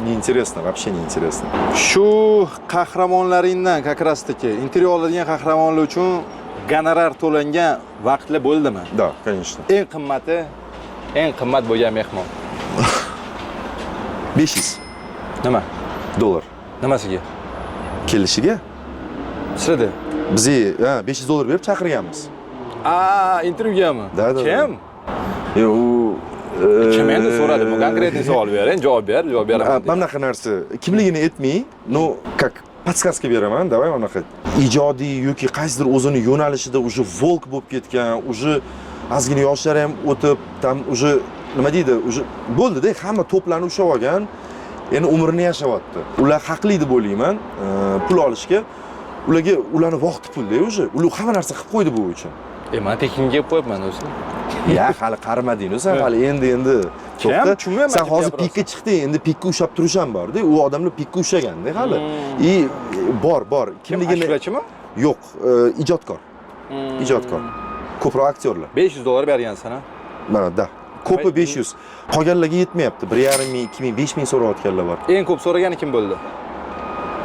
неинтересно, вообще неинтересно. Shu qahramonlaringdan, как раз таки intervyu oladigan qahramonlar uchun gonorar to'langan vaqtlar bo'ldimi? Да, конечно. Eng qimmat bo'lgan mehmon. 500 Nima? dollar. Nimasiga? Kelishiga Sirda. biz 500 dollar berib chaqirganmiz. Intervyugami? Da. Kim? U Kim endi so'radi, bu konkretniy savol bering, javob beraman. Mana bunaqa narsa, kimligini aytmay, как подсказка beraman, давай unaqa ijodiy yoki qaysidir o'zini yo'nalishida уже volk bo'lib ketgan, уже ozgina yoshlari ham o'tib, tam уже nima deydi, уже bo'ldi-da, hamma to'planib ushlab olgan, endi umrini yashayapti. Ular haqli deb o'ylayman, pul olishga. Ularni vaqti pulda уже. Ular hamma narsa qilib qo'ydi bu uchun. Men tekinga kelib qo'yibman o'zi. Hali qarimading, sen hali endi to'xta. Sen hozir pikka chiqding, endi pikka ushlab turish ham bor-da. U odamlar pikka ushlaganda hali. Bor. Kimligini Ashulachimi? Yo'q, ijodkor. Ijodkor. Ko'proq aktyorlar. 500 dollar bergansan, ha? Da. Ko'pi 500. Qolganlarga yetmayapti. 1,5 ming, 2 ming, 5 ming so'rayotganlar bor. Eng ko'p so'ragani kim bo'ldi?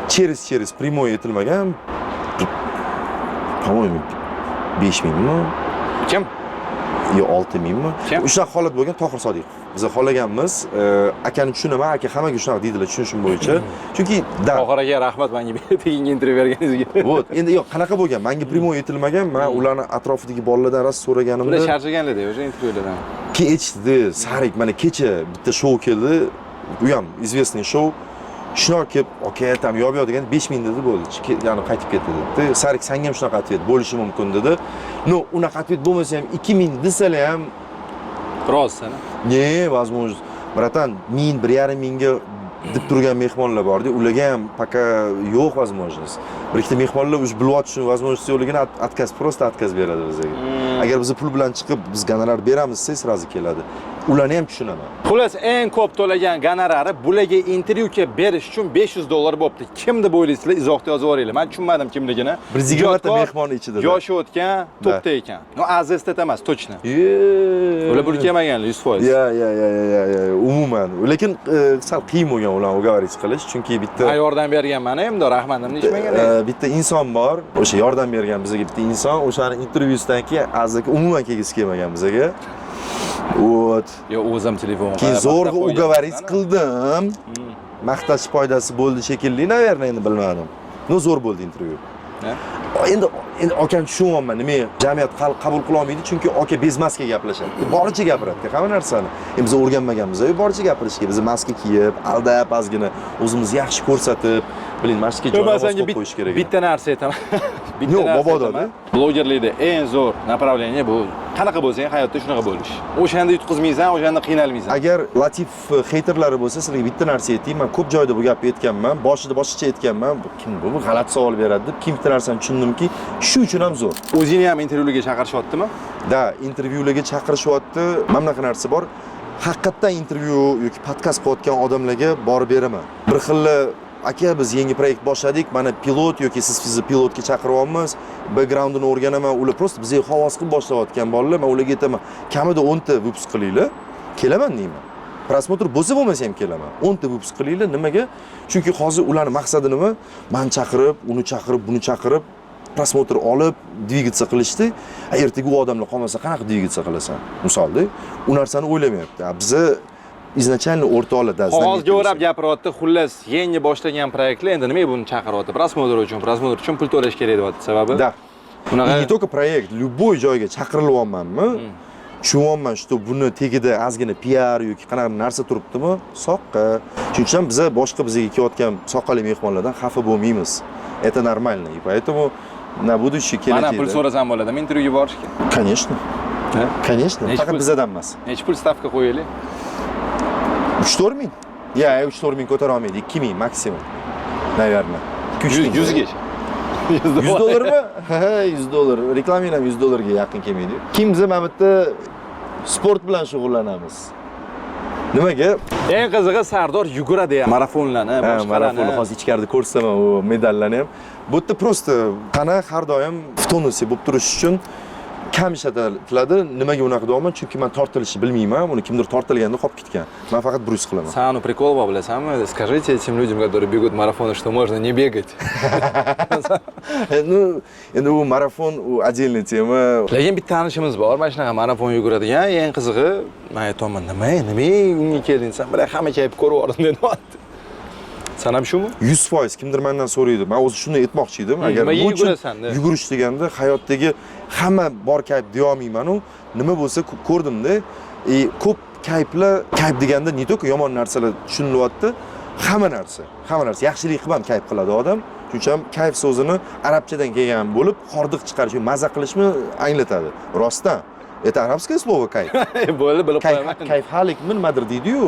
Через прямой aytilmagan. По-моему 5 mingmi? Kim? Yo 6 mingmi? Shunaqa holat bo'lgan Tohir Sodiqov. Biz xohlaganmiz, akani tushunaman, aka hammaga shunaqa deydilar, tushunishim bo'yicha. Chunki Tohir aka rahmat menga teginga intervyu berganingizga. Вот, endi yo'q, qanaqa bo'lgan? Menga primoy aytilmagan, men ularni atrofidagi bolalardan rost so'raganimda. Ular charchaganlar-da o'sha intervyulardan. Keyin aytishdi, Sarik, mana kecha bitta shou keldi. bu ham известный show. Shunaqa kelib, "Aka, tam yo'q degan 5000 dedi bo'ldi. Ya'ni qaytib ketdi" dedi. "Sarik, senga ham shunaqa atvet bo'lishi mumkin" dedi. "No, unaqa atvet bo'lmasa ham 2000 desalar ham Rost sana. ne, возможно. Bratan, 1000, 1,5 mingga deb turgan mehmonlar bor-da, ularga ham пока yo'q возможность. Bir ikkita mehmonlar o'sha bilyapti shu возможность yo'qligini отказ, просто отказ beradi bizga. Agar biz pul bilan chiqib, biz gonorar beramiz, siz sразу keladi. Ularni ham tushunaman. Xullas, eng ko'p to'lagan gonorari bularga intervyuga berish uchun $500 bo'pti. Kim deb o'ylaysizlar? Izohda yozib yuboringlar. Men tushunmadim kimligini. 120 ta mehmon ichida. Yoshi o'tgan, to'pda ekan. No, azestet emas, точно. Ular pul kelmaganlar 100%. Ya. Umuman. Lekin sal qiyin bo'lgan ularni ugovorish qilish, chunki bitta yordam berganman endi rahmatimni ishmagan. Bitta inson bor, o'sha yordam bergan bizga bitta inson, o'shani intervyusidan keyin azaki umuman kelgisi kelmagan bizga. Вот. Yo, o'zim telefon. Keyin zo'rg'a ugovorish qildim. Maqtash foydasi bo'ldi shekilli, naverna endi bilmadim. No zo'r bo'ldi intervyu. Endi akam tushunyapman, nima jamiyat qabul qila olmaydi, chunki aka bez maska gaplashadi. Boricha gapiradi, hamma narsani. Endi biz o'rganmaganmiz, boricha gapirishga, biz maska kiyib, aldab, ozgina o'zimizni yaxshi ko'rsatib, biling, mashqqa joy qo'yish kerak. Bitta narsa aytaman. Yo'q, mabododa. Blogerlikda eng zo'r направление bu. Qanaqa bo'lsang, hayotda shunaqa bo'lish. O'shanda yutqizmaysan, o'shanda qiynalmaysan. Agar Latif xeyterlari bo'lsa, sizlarga bitta narsa aytayman. Men ko'p joyda bu gapni aytganman, boshida boshqacha aytganman. Kim bu g'alati savol beradi deb, kim bitta narsani tushundimki, shu uchun ham zo'r. O'zingni ham intervyularga chaqirishyaptimi? Da, intervyularga chaqirishyapti. Mana bunaqa narsa bor. Haqiqatan intervyu yoki podkast qilayotgan odamlarga borib beraman. Bir xilla aka, biz yangi proyekt boshladik, mana pilot yoki siz bizni pilotga chaqiryapmiz, backgroundini o'rganaman, ular prosta bizga havas qilib boshlayotgan bolalar, men ularga aytaman, kamida 10 ta выпуск qilinglar, kelaman deyman. Prosmotr bo'lsa bo'lmasa ham kelaman. 10 ta выпуск qilinglar, nimaga? Chunki hozir ularning maqsadi nima? Men chaqirib, uni chaqirib, buni chaqirib, prosmotr olib, dvigatsiya qilishdi. Ertaga u odamlar qolmasa qanaqa dvigatsiya qilasan? Misolda, u narsani o'ylamayapti. Bizni izначально o'rtoqlarda hozirga o'rab gapiryapti. Xullas, yangi boshlagan proyektlar endi nimaga buni chaqiryapti? Prosmotr uchun pul to'lash kerak deyapti. Sababi? Da. Не только проект, любой joyga chaqirilyapmanmi? Tushunyapman, что buni tegida ozgina PR yoki qanaqa narsa turibdimi? Soqqa. Shuning uchun biz boshqa bizga kelayotgan soqqali mehmonlardan xafa bo'lmaymiz. Это нормально. И поэтому на будущее kelaydi. Mana pul so'rasam bo'ladimi intervyuga borishga? Конечно. Конечно. Faqat bizdan emas. Necha pul stavka qo'yaylik? 3-4 ming. Ya, 3-4 ming ko'tara olmaydi, 2 ming maksimum. Naverna. 100 ga. $100 mi? Ha, $100. Reklamingiz ham $100 ga yaqin kelmaydi. Kim biz mana bu yerda sport bilan shug'ullanamiz. Nimaga? Eng qizig'i Sardor yuguradi ham, marafonlarni, boshqalarni. Marafonni hozir ichkarida ko'rsaman, u medallarni ham. Bu yerda prosta tana har doim в tonusi bo'lib turish uchun kam ishlatiladi. Nimaga unaqa deyapman? Chunki men tortilishni bilmayman. Uni kimdir tortilganda qolib ketgan. Men faqat brus qilaman. Sanu прикол bor bilasanmi? Скажите этим людям, которые бегут марафоны, что можно не бегать. Ну, endi u marafon, u отдельная tema. Lekin bitta tanishimiz bor, mana shunaqa marafon yuguradigan. Eng qizig'i, men aytaman, nima unga kelding? Sen bilan hamma kayib ko'ryaptim deyapti. Sen ham shumi? 100% kimdir mendan so'raydi. Men o'zi shuni aytmoqchi edim. Agar yugurish deganda hayotdagi hamma bor kayf deya olmayman-u. Nima bo'lsa ko'rdimda, ko'p kayflar, kayf deganda ne только yomon narsalar tushunilyapti, hamma narsa yaxshilik qilib ham kayf qiladi odam. Shuning uchun kayf so'zini arabchadan kelgan bo'lib, hordiq chiqarish, maza qilishni anglatadi. Rostdan. Это арабское слово кайф. Bo'ldi, bilib qo'yaman. Kayfhalik nimadir deydi-yu.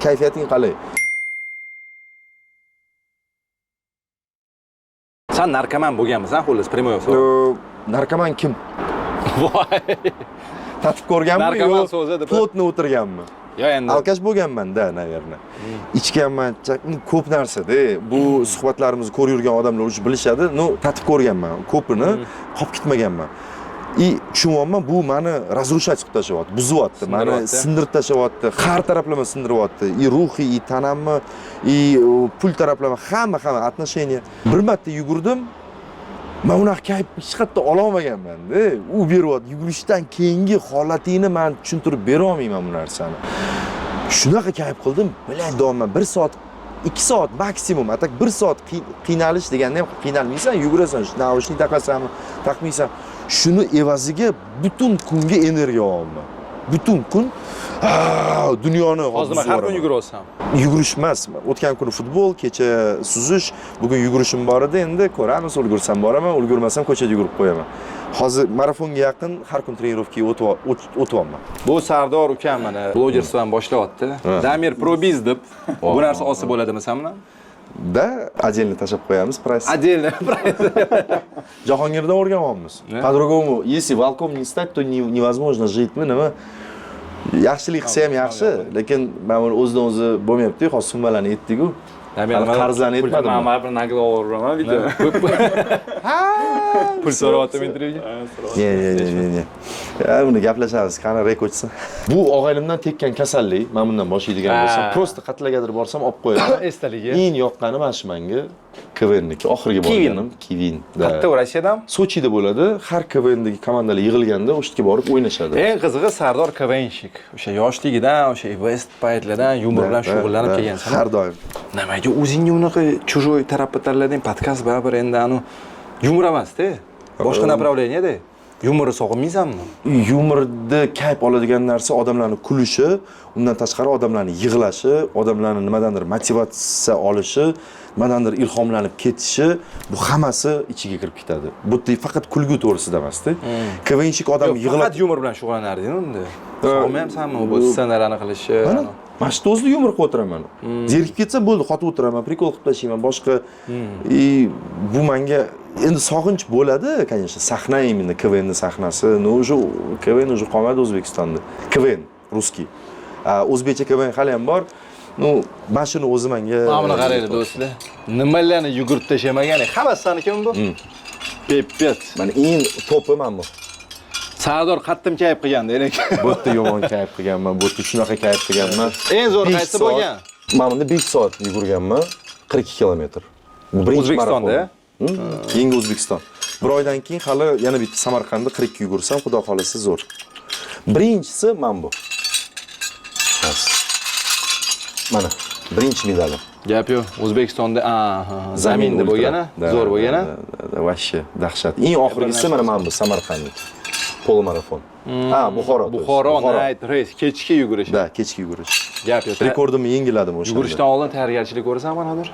Kayfiyating qalay? Sen narkoman bo'lganmisan, xullas, primoy savol. Narkoman kim? Voy. Tatib ko'rganmi? Narkoman so'zi deb. Plotni o'tirganmi? Yo, endi. Alkash bo'lganman-da, naverna. Ichganman, ko'p narsa-da. Bu suhbatlarimizni ko'rib yurgan odamlar o'zi bilishadi. No, tatib ko'rganman. Ko'pini qolib ketmaganman. Tushunyapman, bu meni разрушать qilib tashyapti, buzyapti, meni sindirib tashyapti, har taraflama sindiryapti. Ruhiy, tanamni, pul taraflama, hamma отношения. Bir marta yugurdim. Men unaqa kayf hech qayerda ola olmaganman-da. U beryapti. Yugurishdan keyingi holatingni men tushuntirib bera olmayman bu narsani. Shunaqa kayf qildim, bilayman, 1 soat 2 soat maksimum, atak 1 soat qiynalish deganda ham qiynalmaysan, yugurasan, naushnik taqasanmi, taqmaysan. Shuni evaziga butun kunga energiya olaman. butun kun dunyoni Hozir nima har kun yugurasan? Yugurish emas. O'tgan kuni futbol, kecha suzish, bugun yugurishim bor edi. Endi ko'ramiz, ulgursam boraman, ulgurmasam ko'chada yugurib qo'yaman. Hozir marafonga yaqin har kun trenirovkaga o'tyapman. Bu Sardor ukam mana blogerstdan boshlayapti. Damir Probiz deb bu narsa olsa bo'ladimi san bilan? Da, отдельно tashab qo'yamiz, price. Отдельно price. Jahongirda o'rganyapmiz. По-другому, если волком не стать, то невозможно жить-mi nima? Yaxshilik qilsa ham yaxshi, lekin men buni o'zidan o'zi bo'lmayapti, hozir summalarni yetdik-ku. Qarzlarni yetmadi. Mana bir nagla o'raman video. Pul so'rayaptim intervyuga. Ne. Buni gaplashamiz, qani rekordchi. Bu og'aylimdan tekkan kasallik, men bundan boshlaydigan bo'lsam, prosta qatlagadir borsam olib qo'yaman. Estaligi. Eng yoqqani mana shu menga KVNniki. Oxirgi borganim Kivin. Qayerda Rossiyadan? Sochida bo'ladi. Har KVNdagi komandalar yig'ilganda o'sha yerga borib o'ynashadi. Eng qizig'i Sardor KVNshik. O'sha yoshligidan, o'sha West paytlardan yumor bilan shug'ullanib kelgansan. Har doim. Nimaga o'zingga unaqa чужой tarafga tanlading? Podkast baribir endi anu yumor emas-da. Boshqa направление-da. Yumorni sog'inmaysanmi? Yumorda kayf oladigan narsa odamlarning kulishi, undan tashqari odamlarning yig'lashi, odamlarning nimadandir motivatsiya olishi, nimadandir ilhomlanib ketishi, bu hammasi ichiga kirib ketadi. Bu faqat kulgu to'g'risida emas-da. KVNshik odam yig'lab faqat yumor bilan shug'ullanarding unda. Sog'inmayapsanmi bu ssenariyani qilishi? Mana shu o'zida yumor qilib o'tiraman. Zerikib ketsa bo'ldi, qotib o'tiraman, prikol qilib tashlayman, boshqa bu menga endi sog'inch bo'ladi, конечно, sahna именно KVN sahnasi. No, уже KVN уже qolmadi O'zbekistonda. KVN russkiy. O'zbekcha KVN hali ham bor. No, mana shuni o'zi menga. Mana qaraylik do'stlar. Nimalarni yugurib tashamagan, hammasiniki bu. Pepet. Mana eng topi men bu. Sardor qattim kayf qilganda, lekin Bu yerda yomon kayf qilganman, bu yerda shunaqa kayf qilganman. eng zo'r qaysi bo'lgan? Men bunda 5 soat yugurganman, 42 kilometr. Bu birinchi O'zbekistonda. Yangi O'zbekiston. Bir oydan keyin hali yana bitta Samarqandda 42 yugursam, xudo xolasa zo'r. Birinchisi men bu. Mana, birinchi medalim. Gap yo'q. O'zbekistonda zaminda bo'lgani, zo'r bo'lgani. Вообще dahshat. Eng oxirgisi mana bu Samarqandlik. Polomarafon. Buxoro. Buxoro night race, kechki yugurish. Da, kechki yugurish. Gap yo'q. Rekordimni yangiladim o'sha. Yugurishdan oldin tayyorgarchilik ko'rasanmi hozir?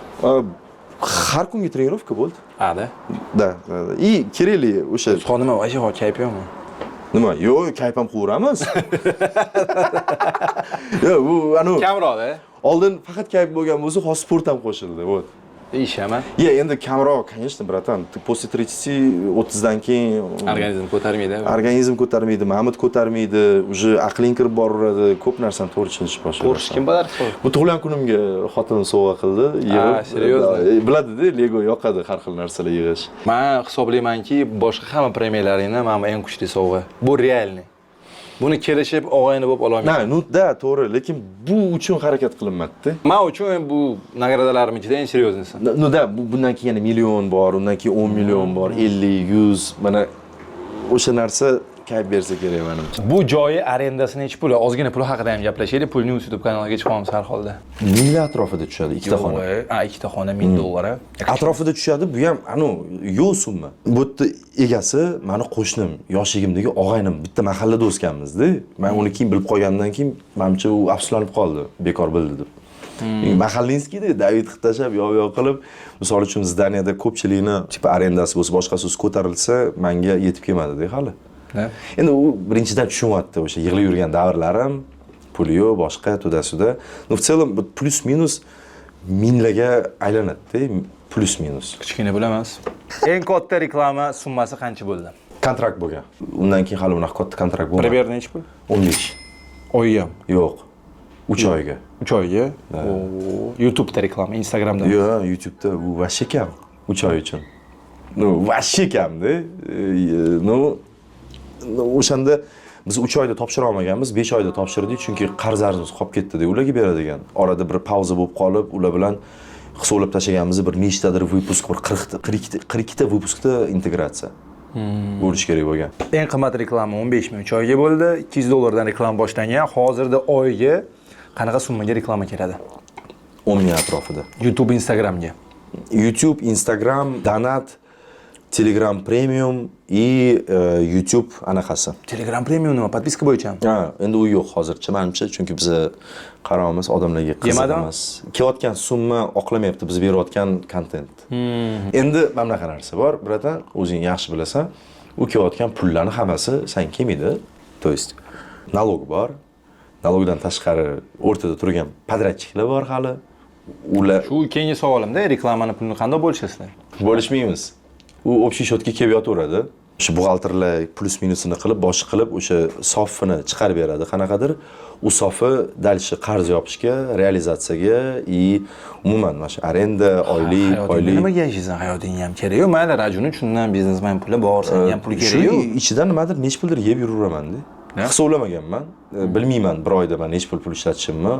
Har kungi trenirovka bo'ldi. Da. Da. Kerakli o'sha. Xonima voy kayf yo'qmi? Nima? Yo'q, kayfam quramiz. Yo'q, bu Kamroq-da. oldin faqat kayf bo'lgan bo'lsa, hozir sport ham qo'shildi, вот. Ishaman. Endi kamroq, конечно, bratan. После 30 dan keyin Organizm ko'tarmaydi. Organizm ko'tarmaydi, ma'mud ko'tarmaydi, уже aqling kirib boraveradi, ko'p narsani to'g'ri tushunish boshlaydi. Ko'rish kim bilar? Bu tug'ilgan kunimga xotinim sovg'a qildi, yig'ib. Seryozni? Biladi-da, Lego yoqadi har xil narsalar yig'ish. Men hisoblaymanki, boshqa hamma premiyalaringni men eng kuchli sovg'a. Bu realniy. Buni kelishib og'ayni bo'lib ololmayman. Da, to'g'ri, lekin bu uchun harakat qilinmadi-da. Men uchun bu nagradalarim ichida eng seryoznisi. Da, bundan keyin yana million bor, undan keyin 10 million bor, 50, 100, mana o'sha narsa kayf bersa kerak menimcha. Bu joyi arendasi necha pul? Ozgina pul haqida ham gaplashaylik. Pul News YouTube kanaliga chiqamiz har holda. Minglar atrofida tushadi, ikkita xona. Ikkita xona $1000. Atrofida tushadi, bu ham yo'q summa. Bu yerda egasi meni qo'shnim, yoshligimdagi og'aynim, bitta mahallada o'sganmiz-da. Men uni keyin bilib qolgandan keyin menimcha u afsuslanib qoldi, bekor bildi deb. Mahallinskiyda David Xitashab yo'q qilib, misol uchun Zdaniyada ko'pchilikni tipa arendasi bo'lsa, boshqa so'z ko'tarilsa, menga yetib kelmadi-da hali. Endi u birinchidan tushunyapti o'sha yig'ilib yurgan davrlarim, puli yo'q, boshqa to'da-suda. No, в целом plus-minus minglarga aylanadi-da, plus-minus. Kichkina pul emas. Eng katta reklama summasi qancha bo'ldi? Kontrakt bo'lgan. Undan keyin hali unaqa katta kontrakt bo'lmadi. Primer necha pul? 15. Oyga ham. Yo'q. 3 oyga. 3 oyga. YouTube da reklama, Instagramda. Yo'q, YouTube'da bu vashshe kam 3 oy uchun. Vashshe kam-da. O'shanda biz 3 oyda topshira olmaganmiz, 5 oyda topshirdik, chunki qarzlarimiz qolib ketdi-da, ularga beradigan. Orada bir pauza bo'lib qolib, ular bilan hisoblab tashlaganimiz bir nechtadir выпуск, bir 42 ta выпускda integratsiya bo'lish kerak bo'lgan. Eng qimmat reklama 15 ming 3 oyga bo'ldi. $200 dan reklama boshlangan. Hozirda oyga qanaqa summaga reklama keladi? 10 ming atrofida. YouTube, Instagramga. YouTube, Instagram, donat Telegram Premium и YouTube anaqasi. Telegram Premium nima? Podpiska bo'yichami? Ha, endi u yo'q hozircha menimcha, chunki biz qarorimiz odamlarga qiziq emas. Kelayotgan summa oqlamayapti biz berayotgan kontent. Endi mana bunaqa narsa bor, bratan, o'zing yaxshi bilasan. U kelayotgan pullarning hammasi sen kelmaydi. To есть налог bor. Налогdan tashqari o'rtada turgan podratchiklar bor hali. Ular Shu keyingi savolimda reklamani pulini qanday bo'lishasizlar? bo'lishmaymiz. U общий счётga kelib yotaveradi. O'sha buxgalterlar plus minusini qilib, boshqa qilib o'sha sofini chiqarib beradi. Qanaqadir u sofi dalshi qarz yopishga, realizatsiyaga и umuman mana shu arenda, oylik. Nimaga yashaysan? Hayotingga ham kerak-ku. Mayli, rajuni uchundan biznesmen puli bor, senga ham pul kerak-ku. Shu ichidan nimadir nech puldir yeb yuraveraman-da. Hisoblamaganman. Bilmayman bir oyda men nech pul ishlatishimni.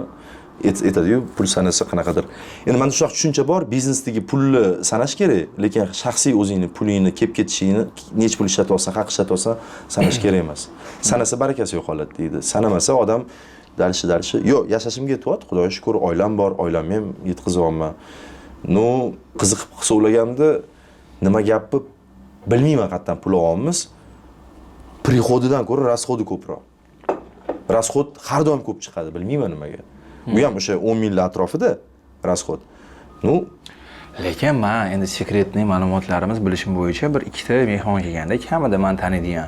Aytadi-yu, pul sanasi qanaqadir. Endi menda shunaqa tushuncha bor, biznesdagi pulni sanash kerak, lekin shaxsiy o'zingni pulingni kelib ketishingni, nech pul ishlatyapsan, haq ishlatyapsan, sanash kerak emas. Sanasa barakasi yo'qoladi deydi. Sanamasa odam dalshi. Yo'q, yashashimga yetyapti, Xudoga shukr, oilam bor, oilamni ham yetkazyapman. No, qiziqib hisoblaganimda nima gapi bilmayman qatdan pul olyapmiz. Prihodidan ko'ra rasxodi ko'proq. Rasxod har doim ko'p chiqadi, bilmayman nimaga. Bu ham o'sha 10 minglar atrofida rasxod. Ну, lekin men endi sekretniy ma'lumotlarimiz bilishim bo'yicha bir ikkita mehmon kelganda kamida men taniydigan.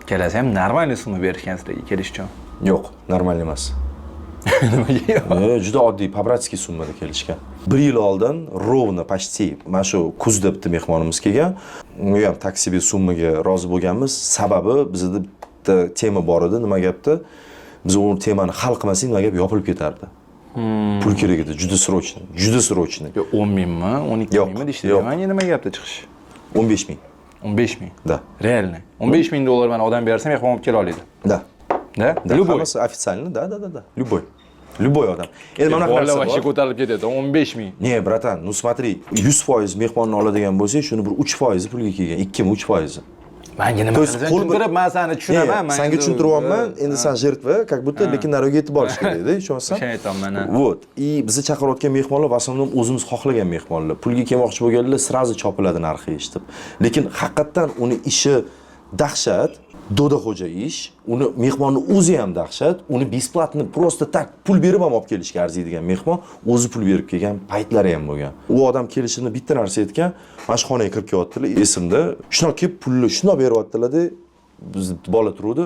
Kelasa ham normalniy summa berishgan sizlarga kelish uchun. Yo'q, normal emas. Nimaga yo'q? Juda oddiy, pabratskiy summada kelishgan. 1 yil oldin ровно почти mana shu kuzda bitta mehmonimiz kelgan. U ham taksiga summaga rozi bo'lganmiz. Sababi bizda bitta tema bor edi, nima gapda? Biz u temani hal qilmasak, nima gap yopilib ketardi. Pul kerak edi, juda срочный. Yo, 10 mingmi, 12 mingmi deyishdi. Menga nima gapda chiqish? 15 ming. 15 ming. Да. Реально. 15 ming dollar men odam bersam, mehmon olib kela oladi. Да. Да? Любой. Официально, да. Любой odam. Endi mana bunaqa narsa bor. Ko'tarilib ketadi, 15 ming. Ne, bratan, ну смотри, 100% mehmonni oladigan bo'lsak, shuni bir 3% pulga kelgan, 2-3%. Menga nima tushuntirib, men seni tushunaman. Senga tushuntiryapman, endi sen жертва, как будто lekin nariga yetib borish kerak-da, ishonsan. O'sha aytaman. Вот. И bizni chaqirayotgan mehmonlar asosan o'zimiz xohlagan mehmonlar. Pulga kelmoqchi bo'lganlar sразу chopiladi narxi eshitib. Lekin haqiqatan uni ishi dahshat, dodaxo'ja ish, uni mehmonni o'zi ham dahshat, uni besplatni просто так pul berib ham olib kelishga arziydigan mehmon o'zi pul berib kelgan paytlari ham bo'lgan. U odam kelishini bitta narsa aytgan, mana shu xonaga kirib kelyaptilar, esimda. Shunaqa kelib pulni shunaqa beryaptilar-da, biz bola turuvdi.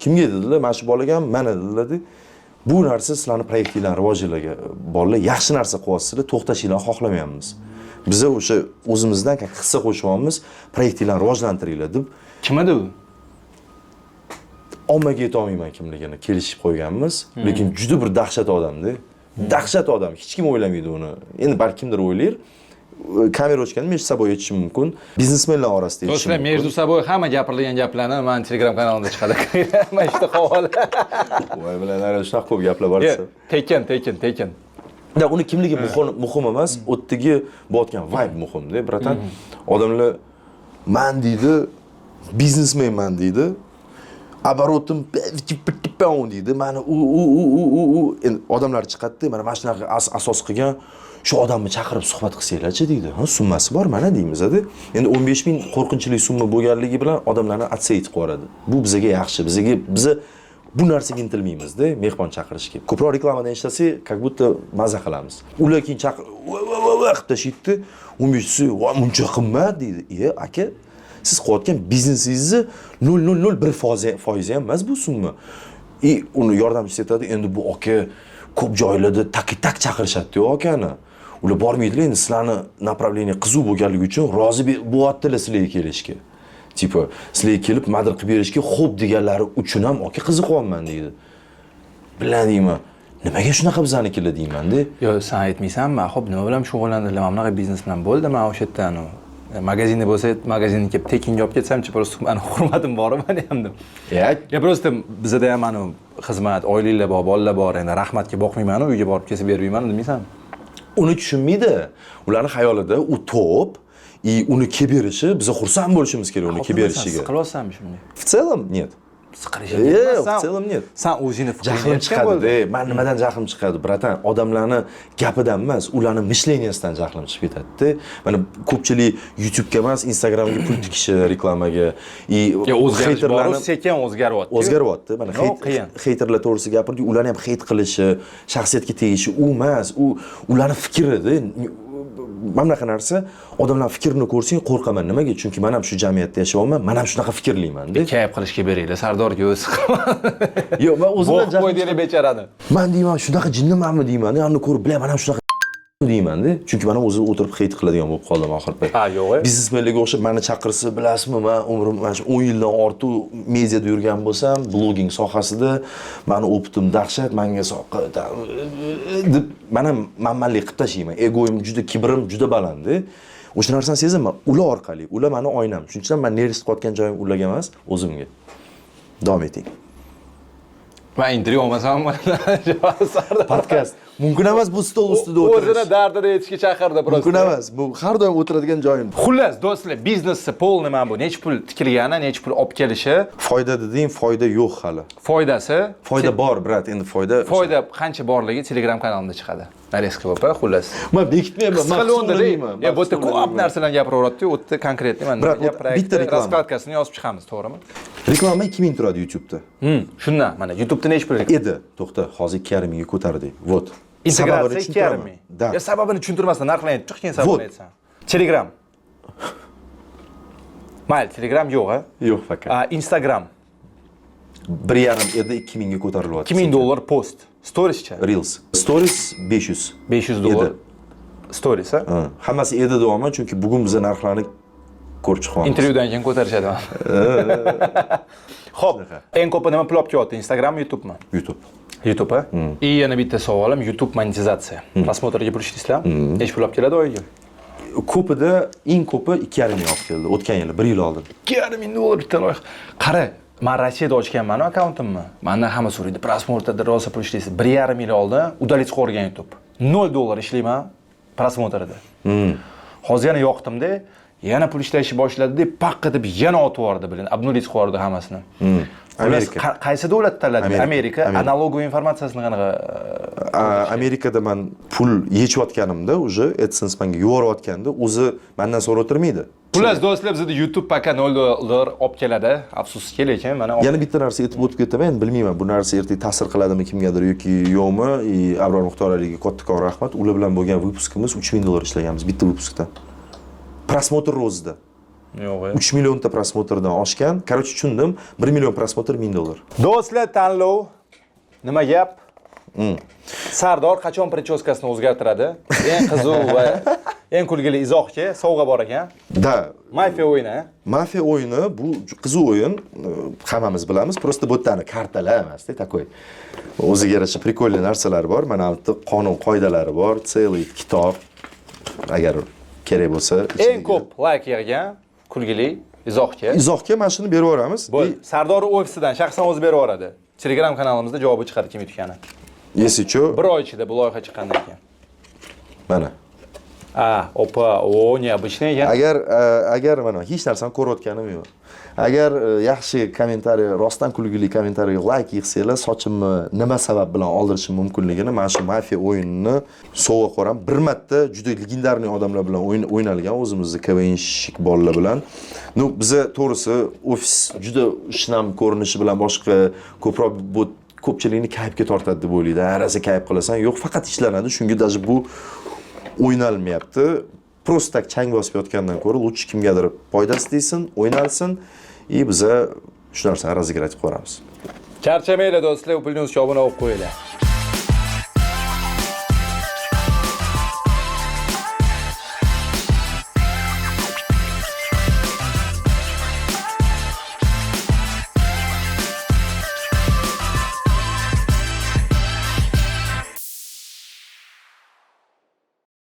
Kimga dedilar? Mana shu bolaga ham mana dedilar-da. Bu narsa sizlarning proyektinglarni rivojlanishiga bolalar yaxshi narsa qilyapsizlar, to'xtashinglarni xohlamayapmiz. Biz o'sha o'zimizdan hissa qo'shyapmiz, proyektinglarni rivojlantiringlar deb. Kim edi u? Ommaga aytolmayman kimligini kelishib qo'yganmiz, lekin juda bir dahshat odamda. Dahshat odam, hech kim o'ylamaydi uni. Endi balki kimdir o'ylar. Kamera ochganda между собой aytishim mumkin. Biznesmenlar orasida aytishim mumkin. между собой hamma gapirilgan gaplarni men Telegram kanalimda chiqadi. Mana shu havola. Voy bilan shunaqa ko'p gaplar bor desa. Tekin. Da uni kimligi muhim emas, o'tdagi bo'layotgan vibe muhimda, bratan. Odamlar men deydi, biznesmenman deydi. Оборотым deydi. Mana u endi odamlar chiqadi, mana shunaqa asos qilgan shu odamni chaqirib suhbat qilsanglarchi deydi. Ha, summasi bor mana deymiz-da. Endi 15 ming qo'rqinchli summa bo'lganligi bilan odamlarni atsa yetib qo'yadi. Bu bizga yaxshi. Biz bu narsaga intilmaymiz-da, mehmon chaqirishga. Ko'proq reklamadan ishlasak, как будто maza qilamiz. Ular keyin chaqir, qilib tashlaydi. 15 so'm, "Voy, buncha qimmat" deydi. Aka, siz qilayotgan biznesingizni 0.01% ham emas bu summa. Uni yordamchisi aytadi, endi bu aka ko'p joylarda tak chaqirishadi-ku akani. Ular bormaydilar, endi sizlarni направление qiziq bo'lganligi uchun rozi bo'lyaptilar sizlarga kelishga. Tipo, sizlarga kelib madr qilib berishga xo'p deganlari uchun ham aka qiziqyapman deydi. Bilan deyman, nimaga shunaqa bizanikilar deyman-da. Yo, sen aytmaysanmi? Xo'p, nima bilan shug'ullanadilar? Mana bunaqa biznes bilan bo'ldi, men o'sha yerdan magazinda bo'lsa, magazinga kelib tekinga olib ketsam-chi, просто meni hurmatim bor meni ham deb. Ya просто bizda ham mana xizmat, oilalar bor, bolalar bor, endi rahmatga boqmayman, uyga borib kesib bermayman, demaysan? Uni tushunmaydi. Ularning xayolida u to'p, uni kelib berishi, biz xursand bo'lishimiz kerak uni kelib berishiga. Qilyapsanmi shunday? В целом нет. siqilishing Yo'q, emas. в целом нет. Sen o'zingni Jahlim chiqadi. Men nimadan jahlim chiqadi, bratan? Odamlarni gapidan emas, ularning mishleniyasidan jahlim chiqib ketadi-da. Mana ko'pchilik YouTube'ga emas, Instagramga pul tikishi reklamaga, o'zgarish bor, sekin o'zgaryapti. O'zgaryapti. Mana qiyin. heyterlar to'g'risida gapirdik, ularni ham heyt qilishi, shaxsiyatga tegishi u emas, u ularning fikri-da. Mana bunaqa narsa, odamlar fikrini ko'rsang qo'rqaman. Nimaga? Chunki men ham shu jamiyatda yashayapman, men ham shunaqa fikrlayman-da. Kayf qilishga beringlar, Sardorga o'zi siqaman. Yo'q, men o'zimdan Bo'q qo'ydinglar bechorani. Men deyman, shunaqa jinnimanmi deyman, yani ko'rib bilaman, men ham shunaqa deyman-da. Chunki men ham o'zim o'tirib heyt qiladigan bo'lib qoldim oxir payt. Ha, yo'q. Biznesmenlarga o'xshab meni chaqirsa, bilasizmi, men umrim mana shu 10 yildan ortiq mediada yurgan bo'lsam, blogging sohasida meni o'pitim dahshat, menga soqqa deb men ham manmanlik qilib tashlayman. Egoim juda, kibrim juda baland-da. O'sha narsani sezaman, ular orqali, ular meni oynam. Shuning uchun men nervist qotgan joyim ularga emas, o'zimga. Davom eting. Men intervyu olmasam Sardor. Podkast. Mumkin emas bu stol ustida o'tirish. O'zini dardini aytishga chaqirdi biroz. Mumkin emas. Bu har doim o'tiradigan joyim. Xullas, do'stlar, biznesni polni mana bu. Necha pul tikilgani, necha pul olib kelishi, Foyda deding, foyda yo'q hali. foydasi. Foyda bor, brat, endi foyda. Foyda qancha borligi Telegram kanalimda chiqadi. Nareska opa, xullas. Men bekitmayman, men Qisqalonda, bu yerda ko'p narsalarni gapiraveradi-yu, u yerda konkretni mana Brat, bitta reklama. raskladkasini yozib chiqamiz, to'g'rimi? Reklama 2000 turadi YouTube'da. Shundan, mana YouTube'da necha pul reklama? Edi, to'xta, hozir 2,5 mingga ko'tardik. Вот. Integratsiya 2,5 ming. Da. Ya sababini tushuntirmasdan narxlarni aytib chiq, keyin sababini aytsan. Telegram. Mayli, Telegram yo'q-a? Yo'q faqat. Instagram 1,5 edi, 2 mingga ko'tarilyapti. $2000 post. Storiescha Reels. Stories 500. $500. Stories, ha? Hammasi edi deyapman, chunki bugun biz narxlarni ko'rib chiqamiz. Intervyudan keyin ko'tarishadi. Xo'p, eng ko'p nima pul olib kelyapti? Instagram, YouTube'mi? YouTube. YouTube, ha? И yana bitta savolim, YouTube monetizatsiya. Prosmotrga pul ishlaysizlar? Nech pul olib keladi oyiga? Ko'pida eng ko'pi 2,5 ming olib keldi. O'tgan yil 1 yil oldin. $2,5 bitta loyiha. Qara, men Rossiyada ochganman akkauntimni. Mendan hamma so'raydi, prosmotrda rosa pul ishlaysiz. 1,5 yil oldin udalить qo'ygan YouTube. $0 ishlayman prosmotrda. Hozir yana yoqdimda, yana pul ishlashni boshladi deb paqqa deb yana otib yubordi, bilin. Obnulit qo'yardi hammasini. Amerika. Qaysi davlat tanladi? Amerika. Analogov informatsiyasini qanaqa? Amerikada men pul yechayotganimda, уже AdSense menga yuborayotganda o'zi mendan so'rab o'tirmaydi. Xullas, do'stlar, bizda YouTube paka $0 olib keladi. Afsuski, lekin mana yana bitta narsa aytib o'tib ketaman, endi bilmayman bu narsa ertaga ta'sir qiladimi kimgadir yoki yo'qmi. Abror Muxtoraliga kattakon rahmat. Ular bilan bo'lgan vyupuskimiz $3,000 ishlaganmiz bitta vyupuskda. Prosmotr o'zida. yo'q. 3 millionta prosmotrdan oshgan. Короче, tushundim. 1 million prosmotr $1000. Do'stlar, tanlov. Nima gap? Sardor qachon prichoskasini o'zgartiradi? Eng qiziq va eng kulgili izohchi sovg'a bor ekan. Da. Mafiya o'yini. Mafiya o'yini bu qiziq o'yin. Hammamiz bilamiz. Просто bu yerda kartalar emas-da, takoy. O'ziga yarasha prikolli narsalar bor. Mana bu qonun qoidalari bor, целый kitob. Agar kerak bo'lsa, Eng ko'p like yig'gan kulgili izohchi. Izohga mana shuni berib yuboramiz. Sardor ofisidan shaxsan o'zi berib yuboradi. Telegram kanalimizda javobi chiqadi kim yutgani. Yesicho. Bir oy ichida bu loyiha chiqqandan keyin. Mana. Opa, o необычный ekan. Agar mana hech narsani ko'rayotganim yo'q. Agar yaxshi kommentariy, rostdan kulgili kommentariyga like yig'sanglar, sochimni nima sabab bilan oldirishim mumkinligini mana shu mafiya o'yinini sovg'a qo'ram. Bir marta juda legendarniy odamlar bilan o'ynalgan, o'zimizning KVNshik bolalar bilan. Biza to'g'risi ofis juda shinam ko'rinishi bilan boshqa ko'proq bu ko'pchilikni kayfga tortadi deb o'ylaydi. Rosa kayf qilasan, yo'q, faqat ishlanadi. Shunga даже bu o'ynalmayapti. Просто tak chang bosib yotgandan ko'ra, lutchi kimgadir foydasi tegsin, o'ynalsin. Biza shu narsani razigrat qilib qo'yamiz. Charchamaylar do'stlar, Upil News obuna bo'lib qo'yinglar.